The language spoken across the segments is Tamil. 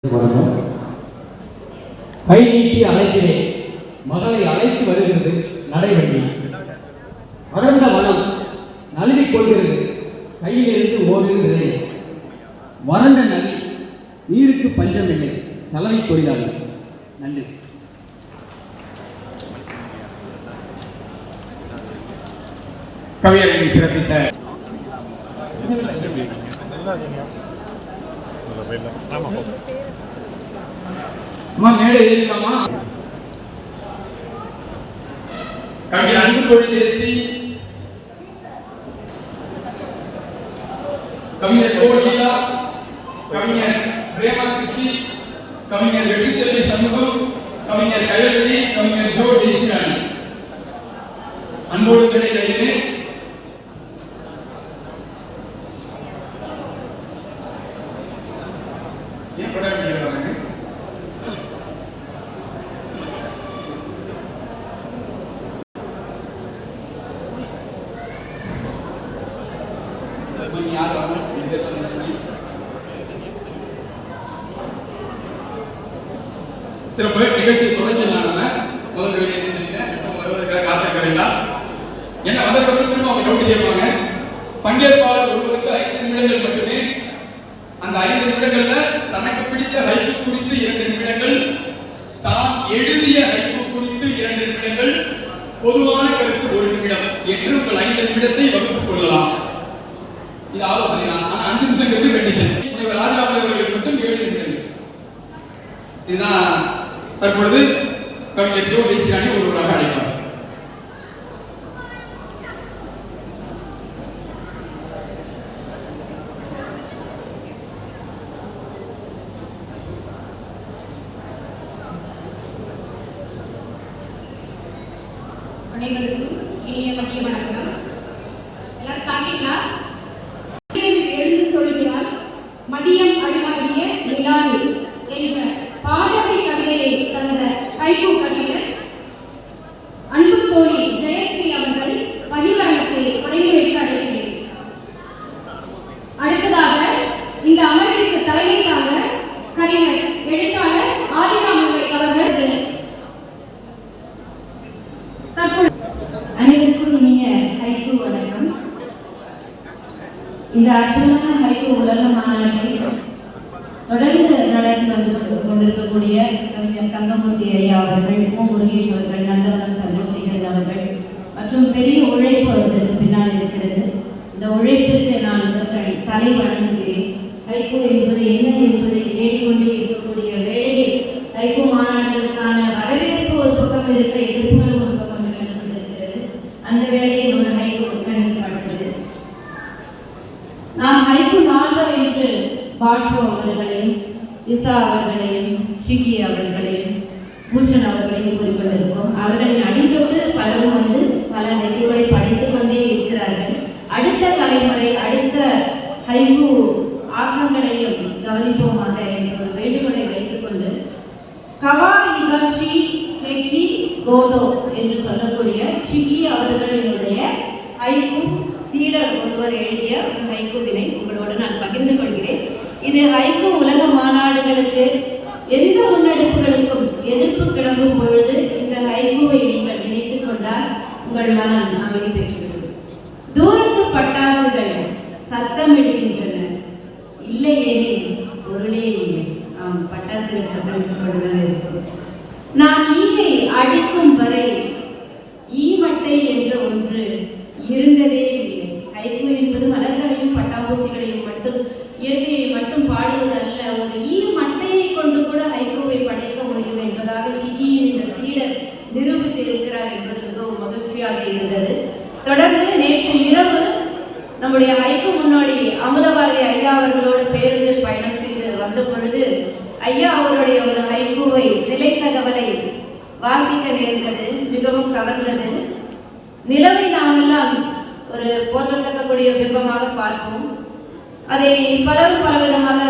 கை நீட்டி அழைக்கிறேன், மகளை அழைத்து வருகிறது நடைவண்டி. அடர்ந்த வனம் நழுவிக் கொள்கிறது, கையிலிருந்து ஓடுகிறது. வறண்ட நதி, நீருக்கு பஞ்சமில்லை, சலவை தொழிலாளி. நன்றி. கவியரங்கை சிறப்பித்த மேடை ஏறிக்கலாமா? கவிஞர் அன்பு தொழில் கவிஞர் கோலியா, கவிஞர் பிரேமா கிருஷ்ணி, கவிஞர் வெற்றிச்செல்வி சண்முகம், கவிஞர் கயல்வி, கவிஞர் ஜோ தேசிராணி அன்போடு கிடைக்கிறேன். சிறப்பு நிகழ்ச்சி தொடங்கினாங்க. முதல் வருவதற்காக காத்திருக்க வேண்டாம். என்ன வந்தவர்கள் திரும்ப அவங்க டவுட் கேட்பாங்க. பங்கேற்பாளர் ஒருவருக்கு 5 நிமிடங்கள் மட்டுமே. அந்த 5 நிமிடங்கள்ல தனக்கு பிடித்த ஹைக்கூ குறித்து 2 நிமிடங்கள், தான் எழுதிய ஹைக்கூ குறித்து 2 நிமிடங்கள், பொதுவான கருத்து 1 நிமிடம் என்று உங்கள் 5 நிமிடத்தை வகுத்துக் கொள்ளலாம். இது ஆலோசனை தான். ஆனால் 5 நிமிஷங்களுக்கு கண்டிஷன். ராஜாவர்கள் மட்டும் 7 நிமிடங்கள். இதுதான் தற்பொழுது கவிஞர் ஜோ தேசிராணி ஒருவராக அழைப்பார். அனைவருக்கும் இனிய மதிய வணக்கம். எல்லாரும் சாப்பிட்டீங்களா? எழுந்து சொல்கிறார் மதியம் அழுவாகிய நிலாது என்ற பாடலை கவிதையை தந்த ஹைக்கூ கவிஞர் அன்பு தோழி ஜெயஸ்ரீ அவர்கள் பகிர்வரங்கத்தை தொடங்கி வைக்க அழைக்கிறேன். அடுத்ததாக இந்த அமர்விற்கு தலைமை தாங்க கவிஞர் எழுத்தாளர் ஆதிராமலை அவர்கள். அனைவருக்கும் இனிய ஹைக்கூ வணக்கம். இந்த அற்புதமான ஹைக்கூ உலக மாநாட்டை தொடர்ந்து நடத்தி வந்து கொண்டிருக்கக்கூடிய கவிஞர் தங்கமூர்த்தி ஐயா அவர்கள், மு. முருகேஷ் அவர்கள், நந்தவனம் சந்திரசேகரன் அவர்கள் மற்றும் பெரிய உழைப்பு அதற்கு பின்னால் இருக்கிறது. இந்த உழைப்பிற்கு நான் தலை வணங்குகிறேன். ஹைக்கூ என்பது என்ன என்பதை தேடிக்கொண்டே இருக்கக்கூடிய வேளையில் ஹைக்கூ மாநாடுகளுக்கான வரவேற்பு ஒரு பக்கம் இருக்க, எதிர்ப்புகளும் ஒரு பக்கம் இருக்கிறது. அந்த வேளையில் ஒரு ஹைக்கூ கணிக்கப்பட்டது. நாம் ஹைக்கூ நால்வர் என்று பாட்சோ அவர்களையும், இசா அவர்களையும், ஷிகி அவர்களையும், பூஷன் அவர்களையும் கூறிக்கொண்டிருக்கிறோம். அவர்களின் அடித்தொட்டு பலரும் வந்து பல ஹைக்கூவை படைத்துக் கொண்டே இருக்கிறார்கள். அடுத்த தலைமுறை அடுத்த ஹைக்கூ ஆக்கங்களையும் கவனிப்போமாக என்ற ஒரு வேண்டுகோளை வைத்துக் கொண்டு கவா இகாஷி லெக்கி கோதோ என்று சொல்லக்கூடிய ஷிகி அவர்களினுடைய ஹைக்கூ சீடர் ஒருவர் எழுதிய ஒரு ஹைக்கூவினை உங்களோடு நான் பகிர்ந்து கொள்கிறேன். இது ஹைக்கூ உலக மாநாடுகளுக்கு எந்த முன்னெடுப்புகளுக்கும் எதிர்ப்பு கிளம்பும் பொழுது இந்த ஹைக்கூவை நீங்கள் நினைத்துக் கொண்டால் உங்கள் மனம் அமைதி பெற்றுவிடும். தூரத்து பட்டாசுகள் சத்தமிடுகின்றன, இல்லையெனில் பொருளே இல்லை. பட்டாசுகள் சத்தமிட்டுக் கொண்டுதான் இருக்கும். நான் ஈயை அடிக்கும் வரை ஈமட்டை என்ற ஒன்று இருந்ததே இல்லை. ஹைக்கூ என்பது மலர்களையும் பட்டாம்பூச்சிகளையும் மட்டும், இயற்கையை மட்டும் பாடுவது அல்ல. ஒரு ஈ மட்டையை கொண்டு கூட ஹைக்கூவை படைக்க முடியும் என்பதாக ஷிகியின் இந்த சீடர் நிரூபித்து இருக்கிறார் என்பது மிகவும் மகிழ்ச்சியாக இருந்தது. தொடர்ந்து நேற்று இரவு நம்முடைய ஹைக்கூ முன்னோடி அமுதபாரதி ஐயா அவர்களோடு பேருந்தில் பயணம் செய்து வந்த பொழுது ஐயா அவருடைய ஒரு ஹைக்கூவை நிலைத்தகவலை வாசிக்க நேர்ந்தது. மிகவும் கவர்ந்தது. நிலவை நாமெல்லாம் ஒரு போற்றத்தக்கக்கூடிய பிம்பமாக பார்ப்போம். அதை பலரும் பலவிதமாக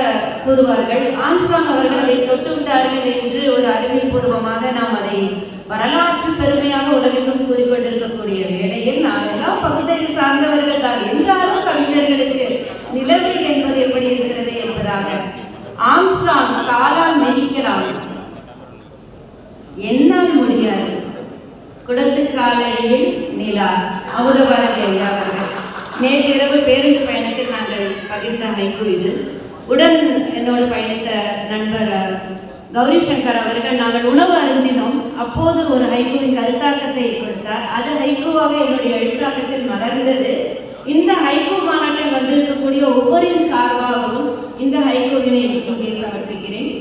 கூறுவார்கள். ஆம்ஸ்ட்ராங் அவர்கள் அதை தொட்டுவிட்டார்கள் என்று ஒரு அறிவியல் பூர்வமாக நாம் அதை வரலாற்று பெருமையாக உலகெங்கும் கூறிக்கொண்டிருக்கக்கூடிய வேளையில் நாம் எல்லாம் பகுத்தறிவு சார்ந்தவர்கள் தான் என்றாலும் கவிஞர்களுக்கு நிலவு என்பது எப்படி இருக்கிறது என்பதாக ஆம்ஸ்ட்ராங் காலால் ஐயா அமுதபாரதி ஐயா அவர்கள். நேற்று இரவு பேருந்து பயணத்தில் நாங்கள் பகிர்ந்த ஹைக்கூ இது. உடன் என்னோடு பயணித்த நண்பர் கௌரி சங்கர் அவர்கள் நாங்கள் உணவு அருந்தினோம். அப்போது ஒரு ஹைக்கூவின் கருத்தாக்கத்தை கொடுத்தார். அது ஹைக்கூவாக என்னுடைய எழுத்தாக்கத்தில் மலர்ந்தது. இந்த ஹைக்கூ மாநாட்டில் வந்திருக்கக்கூடிய ஒவ்வொருவரின் சார்பாகவும் இந்த ஹைக்கூவினை இங்கே சமர்ப்பிக்கிறேன்.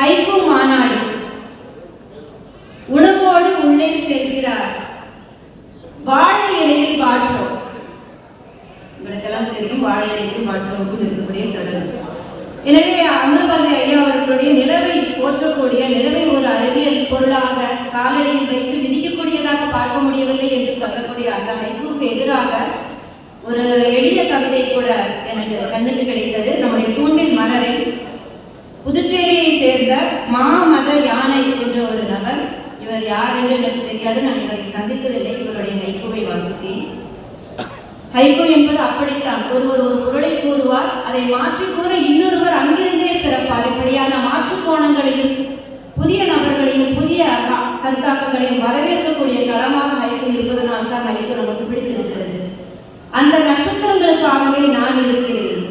ஹைக்கூ மாநாடு. உணவோடு உள்ளே செல்கிறார், வாழை இலையில் பாஷோ. உங்களுக்கெல்லாம் தெரியும் வாழை இலையில் பாஷோவுக்கும் இருக்கக்கூடிய தொடர்பு. எனவே அமுதபாரதி ஐயா அவர்களுடைய நிலவை போற்றக்கூடிய, நிலவை ஒரு அறிவியல் பொருளாக காலடியில் வைத்து விதிக்கக்கூடியதாக பார்க்க முடியவில்லை என்று சொல்லக்கூடிய அந்த ஹைக்கூக்கு எதிராக ஒரு எளிய கவிதை கூட எனக்கு கண்ணுக்கு கிடைத்தது. நம்முடைய தூண்டில் மலரை புதுச்சேரியை சேர்ந்த மாமத யானை என்ற ஒரு நபர். இவர் யார் என்று எனக்கு தெரியாது, நான் இவரை சந்தித்ததில்லை. இவருடைய ஹைக்கூவை வாசித்தேன். ஹைக்கூ என்பது அப்படித்தான். ஒருவர் ஒரு பொருளை கூறுவார், அதை மாற்றி கூற இன்னொருவர் அங்கிருந்தே பிறப்பார். இப்படியான மாற்று கோணங்களையும் புதிய நபர்களையும் புதிய கருத்தாக்கங்களையும் வரவேற்கக்கூடிய களமாக ஹைக்கூ இருப்பதனால் தான் ஹைக்கூ நமக்கு பிடித்திருக்கிறது. அந்த நட்சத்திரங்களுக்காகவே நான் இருக்கிறேன்,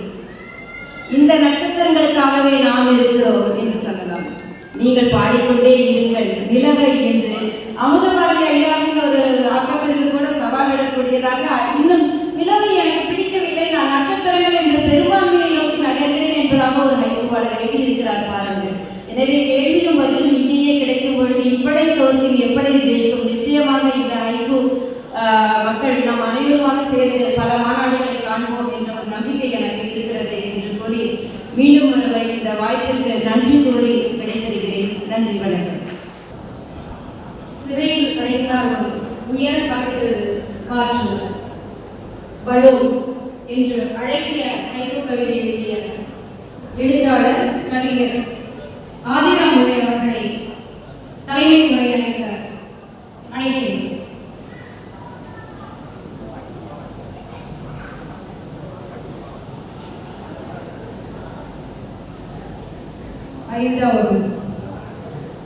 இந்த நட்சத்திரங்களுக்காகவே நாம் இருக்கிறோம் என்று சொல்லலாம். நீங்கள் பாடிக்கொண்டே இருங்கள் நிலவை என்று அமுதபாரதி ஐயாவின் ஒரு ஆக்கத்திற்கு கூட சவாலிடக்கூடியதாக, இன்னும் நிலவை எனக்கு பிடிக்கவில்லை, நான் நட்சத்திரங்கள் என்ற பெரும்பான்மையை நோக்கி நகர்கிறேன் என்பதாக ஒரு ஹைக்கூ பாடல் எழுதியிருக்கிறார் பாருங்கள். எனவே கேள்வியும் பதிலும் இங்கேயே கிடைக்கும் பொழுது இப்படை தோற்கும் எப்படை ஜெயிக்கும். நிச்சயமாக இந்த ஹைக்கூ மக்கள் நம் அனைவருமாக சேர்ந்து பல மாநாடுகளை காண்போம் என்ற ஒரு நம்பிக்கை எனக்கு இருக்கிறது என்று கூறி மீண்டும் ஒருவை இந்த வாய்ப்பிற்கு நன்றி கூறி விடைபெறுகிறேன். நன்றி, வணக்கம். சிறையில் கிடைத்தாலும் உயர பறக்கிறது காற்று பலோ என்று அழகிய ஹைக்கூ கவிதை எழுதிய எழுத்தாளர் கவிஞர் ஆதிராம் உரை அவர்களை தலைமை உரையாற்ற அழைக்கிறேன். ஐந்தாவது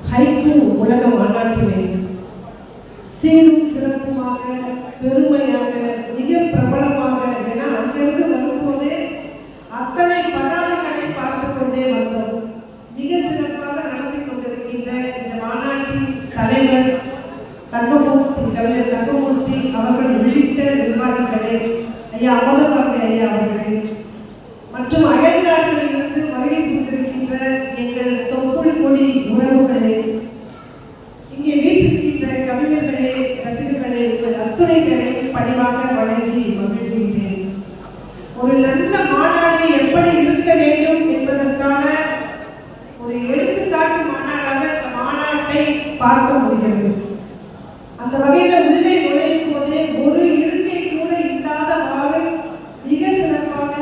ஹைக்கூ உலக மாநாட்டினை சீரும் சிறப்புமாக பெருமையாக மிக பிரபலமாக, என அங்கிருந்து வரும்போதே அத்தனை பதாகைகளை பார்த்து கொண்டே வந்தோம். மிக சிறப்பாக நடத்தி கொண்டிருக்கின்ற இந்த மாநாட்டின் தலைவர் கவிஞர் தங்கமூர்த்தி அவர்கள் உள்ளிட்ட நிர்வாகிகளே, ஐயா அமுதபாரதி ஐயா அவர்களே, மற்றும் அயல்நாடுகளிலிருந்து வருகை புரிந்திருக்கின்ற எங்கள் தொப்புள் கொடி உறவுகளே, இங்கே வீட்டிருக்கின்ற கவிஞர்களே, ரசிகர்களே, உங்கள் அத்துணை பேரையும் பணிவாக வழங்கி மகிழ்கின்றேன். ஒரு நல்ல மாநாடு எப்படி இருக்க வேண்டும் என்பதற்கான ஒரு எடுத்துக்காட்டு மாநாடாக இந்த மாநாட்டை பார்க்க முடிகிறது. அந்த வகையில உள்ளே நுழையும் போதே ஒரு இருக்கை கூட இல்லாதவாறு மிக சிறப்பாக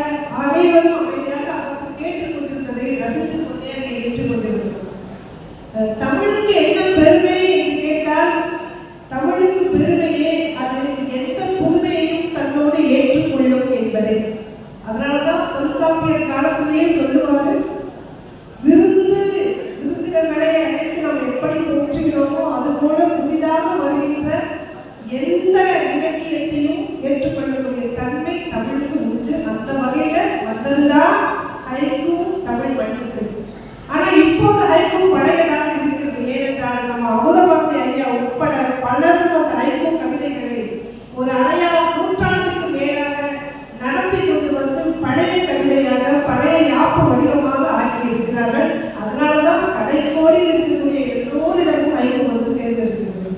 அனைவரும் அமைதியாக அதற்கு கேட்டுக்கொண்டிருந்ததை ரசித்துக் கொண்டே அங்கே ஏற்றுக்கொண்டிருக்கிறோம். தமிழுக்கு என்ன பெருமை என்று கேட்டால், தமிழுக்கு பெருமையே அது எந்த புதுமையையும் தன்னோடு ஏற்றுக்கொள்ளும் என்பதை. அதனாலதான் தொல்காப்பியர் காலத்திலேயே சொல்லுவாரு, விருந்தினர்களை அழைத்து நாம் எப்படி போற்றுகிறோமோ அது போல புதிதாக வருகின்ற எந்த இலக்கியத்தையும் ஏற்றுக்கொள்ளக்கூடிய தன்மை தமிழுக்கு உண்டு. அந்த வகையில வந்ததுதான் ஹைக்கூ தமிழ் மண்ணுக்கு. ஆனா இப்போது ஹைக்கூ பழையதாக இருக்கிறது. ஏனென்றால் நம்ம அமுதபாரதி ஐயா உட்பட பலரும் அந்த ஹைக்கூ கவிதைகளை ஒரு அரையா நூற்றாண்டுக்கு மேலாக நடத்தி கொண்டு வந்து பழைய கவிதையாக பழைய யாப்பு வடிவமாக ஆக்கி இருக்கிறார்கள். அதனாலதான் கடைக்கோடி இருக்கக்கூடிய எல்லோரிடமும் ஹைக்கூ வந்து சேர்ந்திருக்கிறது.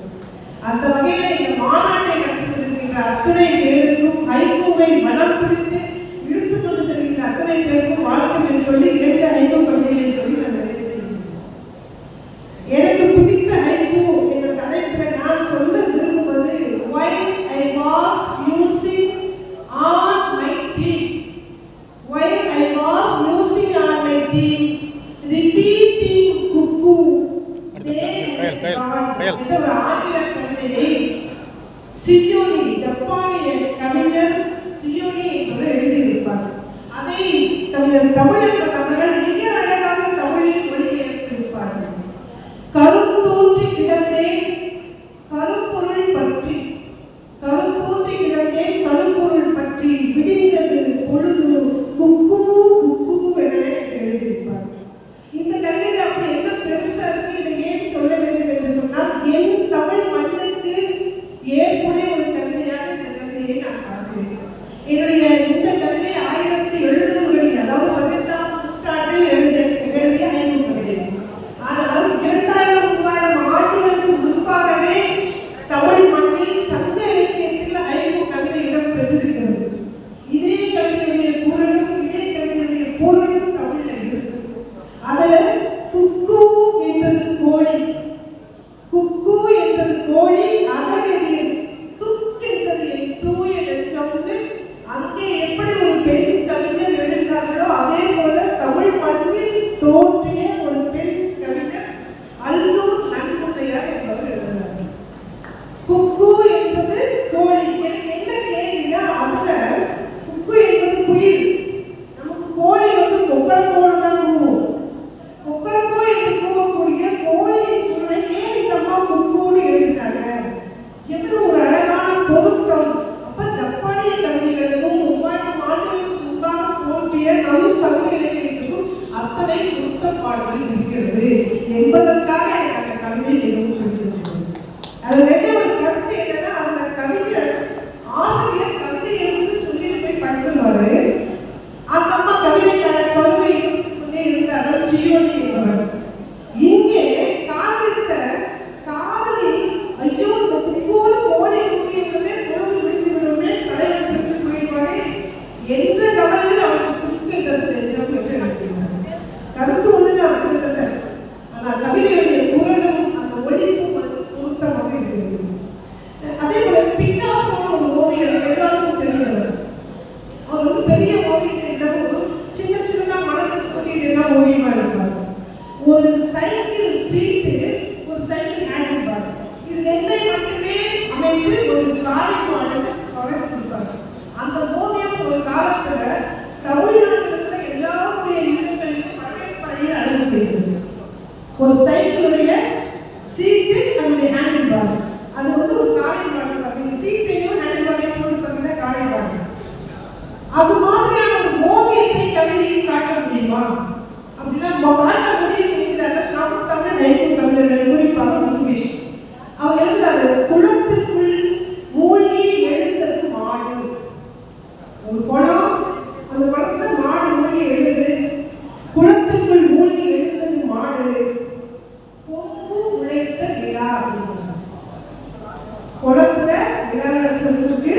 அந்த வகையில இந்த மாநாட்டை நடத்திருக்கின்ற அத்தனை பேருக்கும் ஹைக்கூவை மனம் பிடித்து இழுத்து கொண்டு செல்கின்ற அத்தனை பேருக்கும் வாழ்த்துக்கள் சொல்லி 2 ஹைக்கூ கவிதைகளை சொல்லி நான் நிறைவு செய்கிறேன். எனக்கு பிடித்த ஹைக்கூ என்ற தலைப்பில் நான் சொல்ல விரும்புவது why I was using on my theme. Why I was using on my theme repeating cuckoo என்ற ஒரு ஆங்கில கவிதையை சியோனி, ஜப்பானிய கவிஞர் சியோனி என்று எழுதியிருப்பார். அதை கவிஞர் தமிழர் அவர்கள் மிக அழகாக தமிழில் மொழிபெயர்த்திருப்பார்கள். கருத்தூன்றி கிடந்தேன் கருப்பொருள் பற்றி, கருத்து இருக்கிறது என்பதற்காக எனக்கு அந்த கவிதை மிகவும் பிடித்திருக்கிறது. அது ரெண்டு ஒரு கருத்து என்னன்னா, அதுல கவிஞர் ஆசிரியர் கவிதையை வந்து சொல்லிட்டு போய் படித்துருவாரு. அந்த அம்மா கவிதைக்கான கருவை யோசித்துக் கொண்டே இருந்தார்கள் சியோனி என்பவர். இங்கே காதலித்த காதலி ஐயோ இந்த குப்போடு ஓடி கூட்டியவர்களே பொழுது விழுந்து விடுமே தலைவட்டத்துக்கு போயிடுவானே என்ற கவலையில் அவருக்கு துன்புகின்றது நெஞ்சம் என்று எழுதினார். கருத்து ஒன்றுதான் கிட்டத்தட்ட, ஆனால் கவிதையுடைய குரலும் அந்த ஒளிப்பும் வந்து பொருத்தமாக இருக்கிறது. அதே போல பிக்காசோன்னு ஒரு ஓவியர் எல்லாருக்கும் தெரிந்தவர். அவர் வந்து பெரிய ஓவியத்தை இடமும் சின்ன சின்னதா மனதுக்கு கூட்டியது எல்லாம் ஓவியமா இருப்பார். ஒரு சைக்கிள் சீட்டு, ஒரு சைக்கிள் ஹேண்டில் பார், இது ரெண்டை மட்டுமே அமைத்து ஒரு காரியம் வளர்த்திருப்பார். அந்த ஓவியம் ஒரு காலத்துல தமிழ்நாட்டில் இருக்கிற எல்லாருடைய இல்லங்களிலும் வரவேற்பறையில் அழகு செய்தது. ஒரு சைக்கிளுடைய சீட்டு, அதனுடைய ஹேண்டில் பார், அது வந்து ஒரு காலை பாடல். அந்த சீட்டையும் ஹேண்டில் பாரையும் போட்டு பார்த்தீங்கன்னா காலை பாடல். அது மாதிரியான ஒரு ஓவியத்தை கவிதையில் காட்ட முடியுமா அப்படின்னா காட்ட முடியும் என்கிறார்கள் நம் தமிழ் நைபுண் கவிஞர்கள், குறிப்பாக முருகேஷ். அவர் எழுதுறாரு, குளத்துக்குள் மூழ்கி எழுந்தது மாடு. ஒரு குளம், அந்த குளத்துல மாடு மூழ்கி எழுது. குளத்துக்குள் மூழ்கி எழுந்தது மாடு, கொம்பு உழைத்த விழா அப்படின்னா குளத்துல விழா நடத்திருக்கு.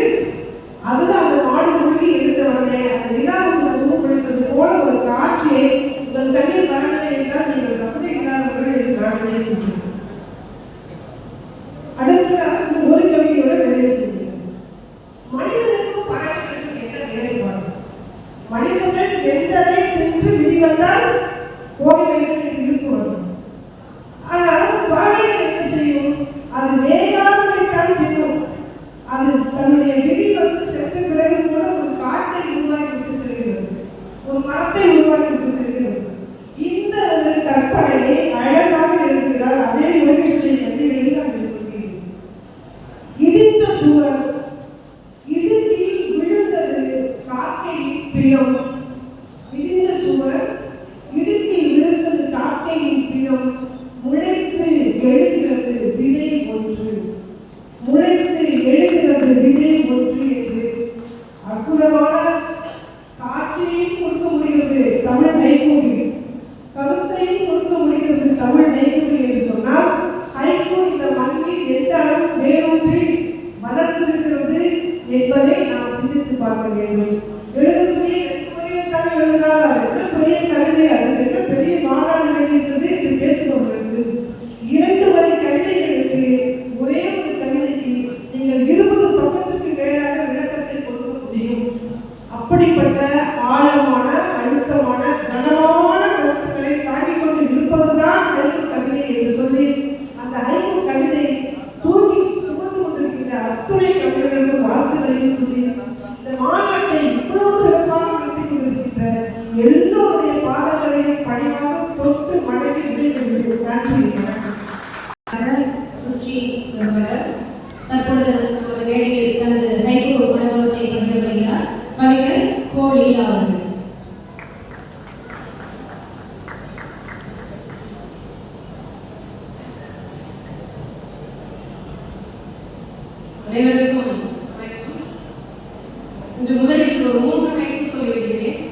அதுல அந்த மாடு மூழ்கி எழுந்த உடனே அந்த விழாவுக்கு கொம்பு உழைத்தது போல ஒரு காட்சியை உங்கள் கண்ணில் வரவில்லை என்றால் நீங்கள் வசதி இல்லாதவர்கள் என்று நான் நினைக்கின்றேன். அடுத்த ஒரு கவிதையோட நிறைவு செய்கிறேன். மனிதனுக்கும் பறவைகளுக்கும் என்ன வேறுபாடு? மனிதர்கள் வெந்ததை தின்று விதி வந்தால் போக வேண்டும் என்று இருக்கும். ஆனால் பறவைகள் என்ன செய்யும்? அது வேகாததைத்தான் தின்னும். அது தன்னுடைய விதி வந்து சென்ற பிறகு கூட ஒரு காட்டை உருவாக்கி விட்டு செல்கிறது, ஒரு மரத்தை உருவாக்கி விட்டு செல்கிறது. இந்த ஒரு கற்பனையை அழகாக எழுதுகிறார் அதே யோகேஸ்வரி கவிதைகளில் அப்படி சொல்கிறேன். இடித்த சுவர், இடுக்கில் விழுந்தது காக்கையின் பிணம். இடிந்த சுவர், இடுக்கில் விழுந்தது காக்கையின் பிணம். முளைத்து எழுகிறது விதை ஒன்று, முளைத்து எழுகிறது விதை ஒன்று என்று அற்புதமான காட்சியையும் கொடுக்க முடிகிறது தமிழ் ஹைக்கூ, கருத்தையும் கொடுக்க முடிகிறது தமிழ் ஹைக்கூ என்று சொன்னால், ஹைக்கூ இந்த மண்ணில் எந்த அளவுக்கு வேரூன்றி வளர்ந்திருக்கிறது என்பதை நாம் சிந்தித்து பார்க்க வேண்டும். எழுதக்கூடிய தான் எழுதினார், பெரிய கவிதை, அது என்ன பெரிய மாநாடு எழுதியிருக்கிறது என்று பேசுபவர்களுக்கு 2 வரி கவிதைகளுக்கு ஒரே ஒரு கவிதைக்கு நீங்கள் 20 பக்கத்துக்கு மேலாக விளக்கத்தை கொடுக்க முடியும். அப்படிப்பட்ட ஆழமான, அழுத்தமான, கனமான கருத்துக்களை தாங்கிக் கொண்டு இருப்பதுதான் ஹைக்கூ கவிதை என்று சொல்லி அந்த ஹைக்கூ கவிதை தூக்கி சுமந்து கொண்டிருக்கின்ற அத்துணை கவிதைகளுக்கும் வாழ்த்துக்களையும் சொல்லி இந்த மாநாட்டை இவ்வளவு சிறப்பாக நடத்தி கொண்டிருக்கின்ற எல்லோருடைய பாதங்களையும் பணிவாக தொட்டு மடக்கி விடைபெறுகிறேன். நன்றி. சுற்றி வருபவர் தற்பொழுது ஒரு வேளையில் தனது ஹைக்கூ அனுபவத்தை பகிர்ந்து வருகிறார் கவிஞர் கோலீலா அவர்கள். அனைவருக்கும் வணக்கம். இன்று முதலில் ஒரு 3 ஹைக்கூ சொல்லிவிடுகிறேன்.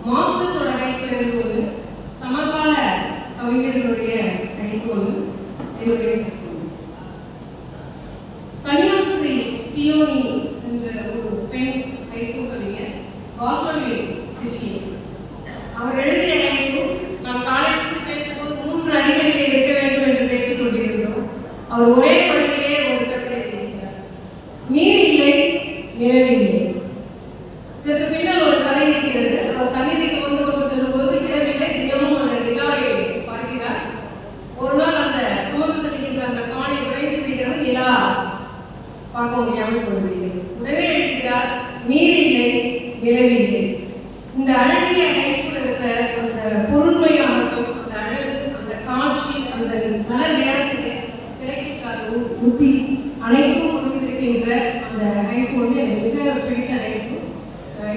மாஸ்டர்ஸோட ஹைக்கூ எழுதுவது, சமகால கவிஞர்களுடைய ஹைக்கூ என்னுடைய கன்னியாஸ்ரீ சியோனி என்ற ஒரு பெண் ஹைக்கூ கவிஞர், வாசலின் சிஷ்யன். அவர் எழுதிய ஹைக்கூ நாம் காலேஜில் பேசும்போது 3 அடிகளிலே இருக்க வேண்டும் என்று பேசிக் கொண்டிருந்தோம். அவர் ஒரே வழியிலே ஒரு கவிதை எழுதியிருக்கிறார். நீர் இல்லை, நிலவில்லை. இதற்கு பின்னால் ஒரு கதை இருக்கிறது. அவர் தண்ணீரை சுமந்து கொண்டு செல்லும்போது இரவில்லை, தினமும் அந்த நிலாவை பார்க்கிறார். ஒரு நாள் அந்த சுமந்து செல்கின்ற அந்த காணி உடைந்து விடுகிறது, நிலா பார்க்க முடியாமல் போய்விடுகிறது. உடனே எழுதுகிறார், நீர் இல்லை, நிலவில்லை. இந்த அழகிய ஹைக்கூல இருக்கிற அந்த பொருண்மையாகட்டும், அந்த அழகு, அந்த காட்சி, அந்த நல்ல நேரத்திலே கிடைக்காத புத்தி அனைத்தும் புரிந்திருக்கின்ற அந்த ஹைக்கூ வந்து எனக்கு மிக பிடித்த ஹைக்கூ.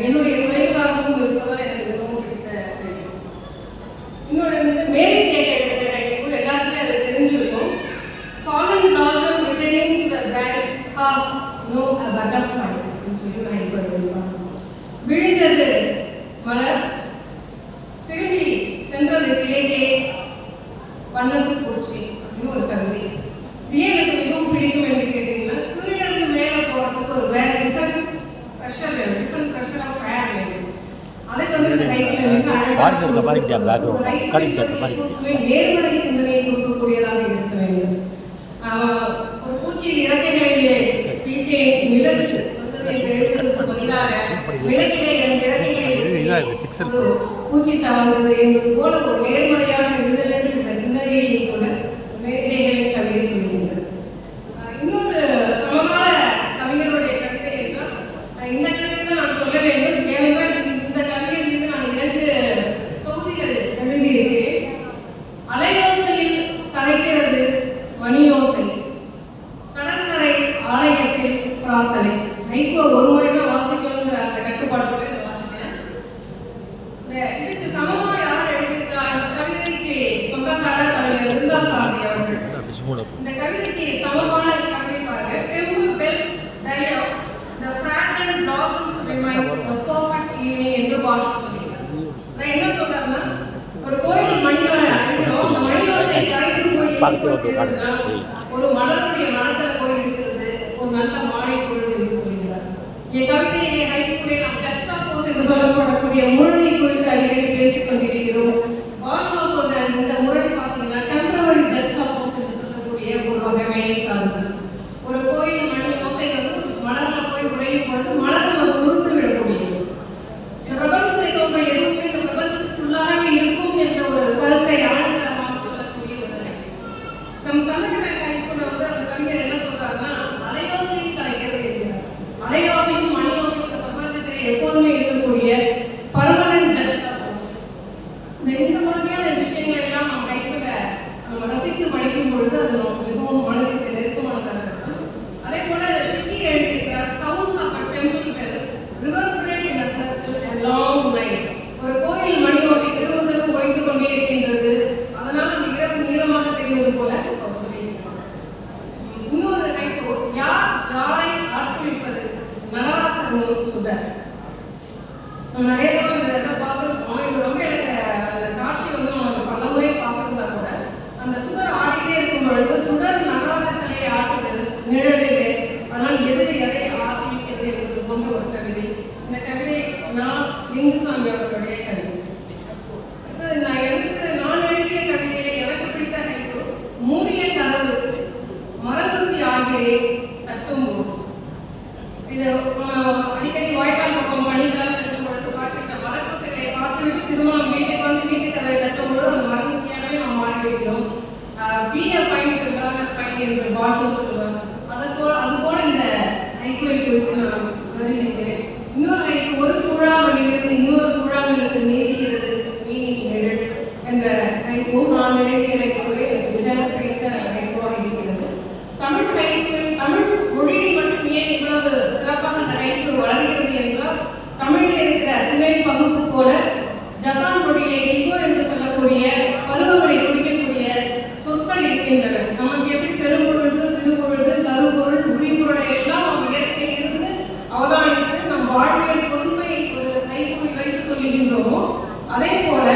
என்னுடைய துறை சார்பும் இருப்பதால் எனக்கு ரொம்ப பிடித்த ஹைக்கூ. இன்னொரு மேரி பட்டர்ஃப்ளை அப்படின்னு சொல்லி நான் இப்போ எழுதுவேன். விழுந்தது மலர், திரும்பி சென்றது கிளையே, வண்ணத்து பூச்சி அப்படின்னு ஒரு கவிதை. இது எனக்கு மிகவும் பிடிக்கும் என்று கேட்டீங்கன்னா, கீழே மேலே போகிறதுக்கு ஒரு வேற டிஃபரன்ஸ் ப்ரெஷர் வேணும், டிஃபரண்ட் ப்ரெஷர் ஆஃப் ஹேர் வேணும். அதுக்கு வந்து இந்த கைத்தில் நேர்மறை சிந்தனையை கொடுக்கக்கூடியதாக இருக்க வேண்டும். ஒரு பூச்சி இறக்கைகளிலே பீட்டே மிளகு பூச்சி சார்ந்தது என்பது போல ஒரு நேர்மறையான விடுதலை என்ற சிந்தனையை கூட மேடைகளை கவிதை சொல்லுகிறது. இன்னொரு சமகால கவிஞருடைய கவிதை என்றால் இந்த கவிதை தான் நான் சொல்ல வேண்டும். ஏனென்றால் இந்த கவிதை மீது நான் 2 தொகுதிகள் எழுதியிருக்கிறேன். அலையோசையில் கலைக்கிறது மணியோசை, கடற்கரை ஆலயத்தில் பிரார்த்தனை. ஐகோ ஒரு முறை தான் வாசிக்கணுங்கிற அந்த கட்டுப்பாட்டுக்கு வாசிக்கிறேன். இதுக்கு சமமாக யார் எழுதியிருக்கா? இந்த கவிதைக்கு சொந்தக்காரர் கவிஞர் இருந்தாசாமி அவர்கள். இந்த கவிதைக்கு சமமான கவிதை பாருங்க. Temple bells die out, the fragrant blossoms remind the perfect evening என்று பாடியிருக்கிறார். நான் என்ன சொல்றேன்னா, ஒரு கோயில் மணியோசை அடிக்கிறோம், அந்த மணியோசை கரைந்து போய் ஒரு மலருடைய மனத்துல போய் இருக்கிறது, ஒரு நல்ல மாலை பொழுது என்று சொல்கிறார். என் கவிதையை ஹைக்கூடே நாம் ஜஸ்டாப்போஸ் என்று சொல்லப்படக்கூடிய முரணி குறித்து அடிக்கடி பேசிக் கொண்டிருக்கிறோம். பாஷா சொல்ற இந்த முரணி பார்த்தீங்கன்னா டெம்பரவரி ஜஸ்டாப்போஸ் என்று சொல்லக்கூடிய ஒரு வகை வேலை சார்ந்தது. ஒரு கோயில் மணி ஓசை வந்து மலர்ல போய் உடையும் பொழுது மலர்ல உருந்து விடக்கூடியது. இந்த பிரபஞ்சத்தை தோன்ற எதுவுமே இந்த பிரபஞ்சத்துக்குள்ளாக இருக்கும் என்ற ஒரு கருத்தை ஆழ்ந்தமாக சொல்லக்கூடிய ஒரு நிலை. நம் தமிழக ஹைக்கூட வந்து அந்த கவிஞர் என்ன சொல்றாருன்னா, அலையோசையும் கலைக்கிறது என்கிறார். அலையோசையும் மணியோசையும் இந்த பிரபஞ்சத்தில் எப்போதுமே இருக்கக்கூடிய பர்மனன்ட் ஜஸ்டாப்போஸ். இந்த மாதிரியான விஷயங்கள் எல்லாம் நம்ம கைக்குள்ள நம்ம ரசித்து படிக்கும் பொழுது அது நமக்கு மிகவும் மனதிற்கு நெருக்கமானதாக இருக்கும். அதே போல ஷிக்கி எழுதியிருக்கிறார், sounds of a temple bell reverberate in a circle a long night. ஒரு கோயில் மணியோசை திரும்ப திரும்ப ஒழித்து கொண்டே இருக்கின்றது, அதனால் அந்த இரவு நீளமாக தெரிவது போல அவர் சொல்லியிருக்கிறார். இன்னொரு கைப்போ, யாரை ஆட்குவிப்பது நடராசன் சுடர். நம்ம நிறைய தடவை இந்த இதை பார்த்துருப்போம். இது ரொம்ப எனக்கு அந்த காட்சி வந்து நம்ம பல முறை பார்த்துருந்தா கூட அந்த சுடர் ஆடிட்டே இருக்கும் பொழுது சுடர் நடராஜ சிலையை ஆட்டுது நிழலிலே, அதனால் எதை ஆட்டிவிக்கிறது என்பது போன்ற ஒரு கவிதை. இந்த கவிதை நான் லிங்குசாமி அவர்களுடைய கவிதை. நான் எழுதிய கவிதையை எனக்கு பிடித்த கைப்பு, மூடிய கதவு மரபுத்தி ஆகிறேன் தட்டும்போது. இது அடிக்கடி வாய்க்கால் பக்கம் பணிதான் செல்லும் பொழுது பார்த்துக்கிட்ட மரபுத்திரை பார்த்துவிட்டு திரும்ப வீட்டுக்கு வந்து வீட்டு கதவை தட்டும்போது அந்த மரபுத்தியாகவே நாம் மாறிவிடுகிறோம். பீய பயன்படுத்தாத பயன் என்று பாஷை சொல்லுவார். அதுபோல இந்த ஐக்குவை குறித்து நான் வருகிறேன். இன்னொரு ஐக்கு, ஒரு குழாமலிருந்து இன்னொரு குழாமலுக்கு நீதிகிறது நீதி நிழல் என்ற ஐக்கு நான் எழுதிய ஐக்குவை எனக்கு மிக பிடித்த ஐக்குவாக இருக்கிறது. தமிழ் ஐக்குவை தமிழ் மொழியில் மட்டும் ஏன் இவ்வளவு சிறப்பாக அந்த ஐக்கு வளர்கிறது என்றால், தமிழில் இருக்கிற துணை பகுப்பு போல ஜப்பான் மொழியிலே ஐக்கோ என்று சொல்லக்கூடிய பருவங்களை குறிக்கக்கூடிய சொற்கள் இருக்கின்றன. நமக்கு எப்படி பெரும்பொழுது, சிறுபொழுது, கருப்பொருள், உரிபொருளை எல்லாம் நம்ம இயற்கையிலிருந்து அவதானித்து நம் வாழ்வியல் பொறுமையை ஒரு கைக்குள் வைத்து சொல்லுகின்றோமோ, அதே போல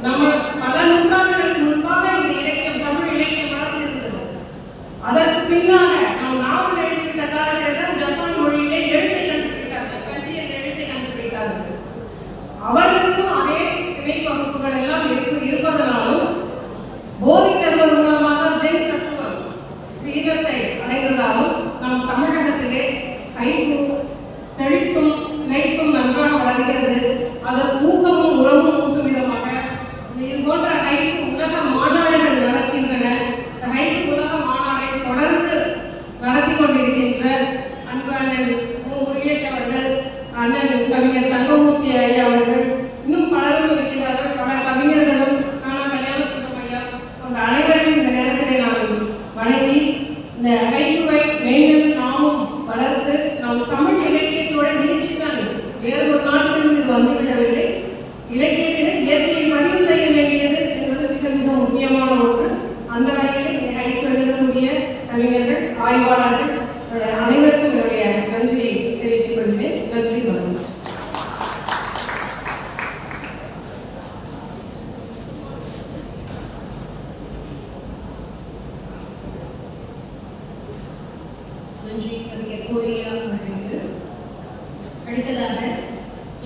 நம்ம பல நூற்றாண்டுகளுக்கு முன்பாக இந்த இலக்கியம், தமிழ் இலக்கியம் வளர்ந்திருந்தது. அதற்கு பின்னாக நாம் நாவல் எழுதிவிட்ட காலத்தில் தான் ஜப்பான் மொழியிலே எழுத்தை கண்டுபிடித்தார்கள், கஞ்சியன் எழுத்தை கண்டுபிடித்தார்கள். அவர்களுக்கும் அதே இணை வகுப்புகள் எல்லாம் இருப்பதனாலும்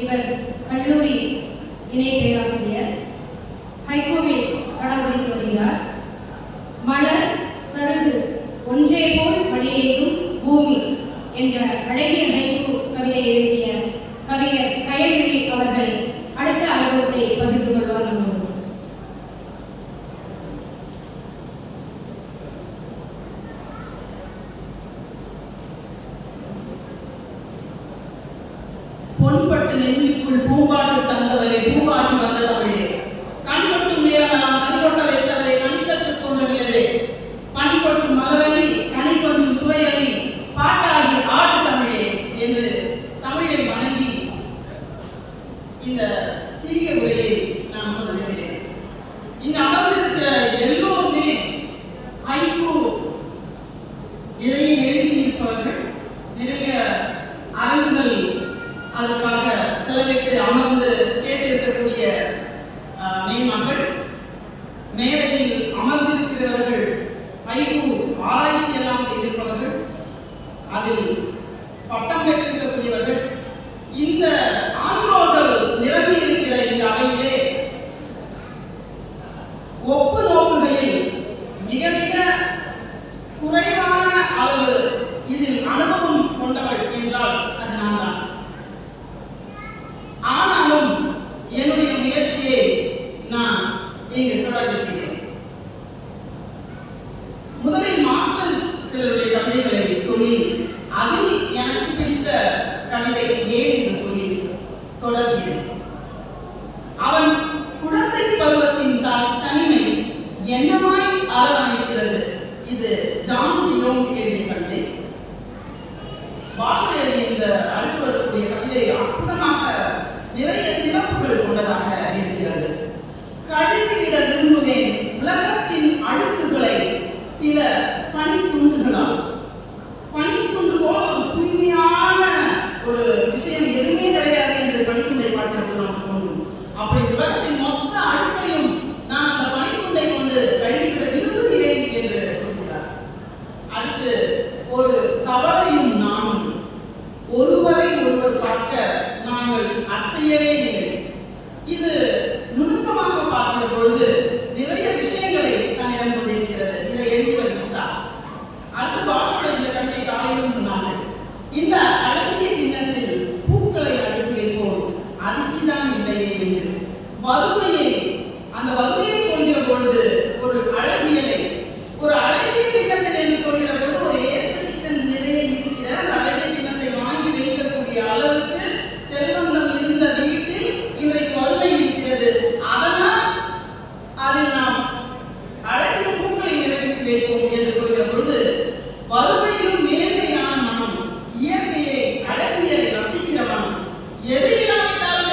இவர் கல்லூரி இணை பேராசிரியர். ஹைகோவில் தடம் பதித்து வருகிறார். மலர் சருகு ஒன்றே போல் வழியேகும் பூமி என்ற அழகிய ஹைகோ கவிதை எழுதிய கவிஞர் கயல்விழி அவர்கள் அடுத்த அனுபவத்தை பகிர்ந்து கொள்வார். நம்மோடு பொன்பட்டு நெஞ்சுக்குள் பூம்பாட்டு தந்தவரை பூவாகி வந்த தமிழே, கண்பட்டும் நேரலாம் கனிகொட்ட வைத்தவரை கணித்தட்டு தோன்றவில்லை, பண்பட்டும் மலரறி கனி கொஞ்சம் சுவையறி பாட்டாகி ஆடு தமிழே என்று தமிழை வணங்கி இந்த சிறிய உரையை நான் தொடங்குகிறேன். இங்கு அமர்ந்திருக்கிற எல்லோருமே ஹைக்கூ நிறைய எழுதியிருப்பவர்கள், நிறைய அரங்குகள் அதற்காக செலவிட்டு அமர்ந்து கேட்டிருக்கக்கூடிய மேன்மக்கள், மேடையில் அமர்ந்திருக்கிறவர்கள் ஹைக்கூ ஆராய்ச்சி எல்லாம் செய்திருப்பவர்கள், அதில் பட்டம் பெற்றிருக்கக்கூடியவர்கள், இந்த ஆன்றோர்கள் நிரம்பி இருக்கிற இந்த அவையிலே ஒப்பு நோக்குகையில் மிக மிக குறைவான அளவு இதில் அனுபவம் கொண்டவள் என்றால் அது நான் தான். ஆனாலும் என்னுடைய முயற்சியை நான் இங்கு தொடர்கிறேன். முதலில் மாஸ்டர்ஸ் சிலருடைய கவிதைகளை சொல்லி அதில் எனக்கு பிடித்த கவிதை ஏன் என்று சொல்லி தொடர்கிறேன். அவன் குழந்தை பருவத்தின் தனிமை என்னமாய் அரவணைக்கிறது. இது ஜான் லியோங் எழுதிய கவிதை. பாஷை இந்த அடுத்து வரக்கூடிய கவிதை அற்புதமாக நிறைய திறப்புகள் கொண்டதாக இருக்கிறது. கழுவிட விரும்புவேன் உலகத்தின் அழுக்குகளை சில பனித்துண்டுகளால். பனித்துண்டு போல ஒரு தூய்மையான ஒரு விஷயம் எதுவுமே கிடையாது என்று பனித்துண்டை பார்க்கிறது நமக்கு தோன்றும். அப்படி உலகத்தின் மொத்த அழுக்கையும் நான் அந்த பனித்துண்டை கொண்டு கழுவிட விரும்புகிறேன் என்று கூறுகிறார். அடுத்து ஒரு கவலையும் நானும் ஒருவரை ஒருவர் பார்க்க நாங்கள் அசையவே இல்லை. இது நுணுக்கமாக பார்க்கிற பொழுது நிறைய விஷயங்களை தன்னிடம் கொண்டிருக்கிறது. இதை எழுதியவர் இசா. அடுத்த பாஷையில் இந்த கவிதை காலையிலும் சொன்னார்கள், இந்த அழகிய கிண்ணத்தில் பூக்களை அடுக்கி வைப்போம் அதிசயம் இல்லையே என்று. வறுமையை அந்த வறுமையை சொல்கிற பொழுது ஒரு அழகியலை, ஒரு அழகிய கிண்ணத்தில் என்று சொல்கிற பொழுது ஒரு ஏஸ்தட்டிக்ஸ் நிலையை இருக்கிற அந்த அழகிய கிண்ணத்தை வாங்கி வைக்கக்கூடிய அளவுக்கு செல்வந்தம் இருந்த வீட்டில் இன்றைக்கு வறுமை இருக்கிறது. அதனால் அதில் நாம் அழகிய பூக்களை நிறைவேற்றி வைப்போம் என்று சொல்கிற பொழுது வறுமையிலும் மேன்மையான மனம், இயற்கையை அழகியலை ரசிக்கிற மனம், எதை இல்லாவிட்டாலும்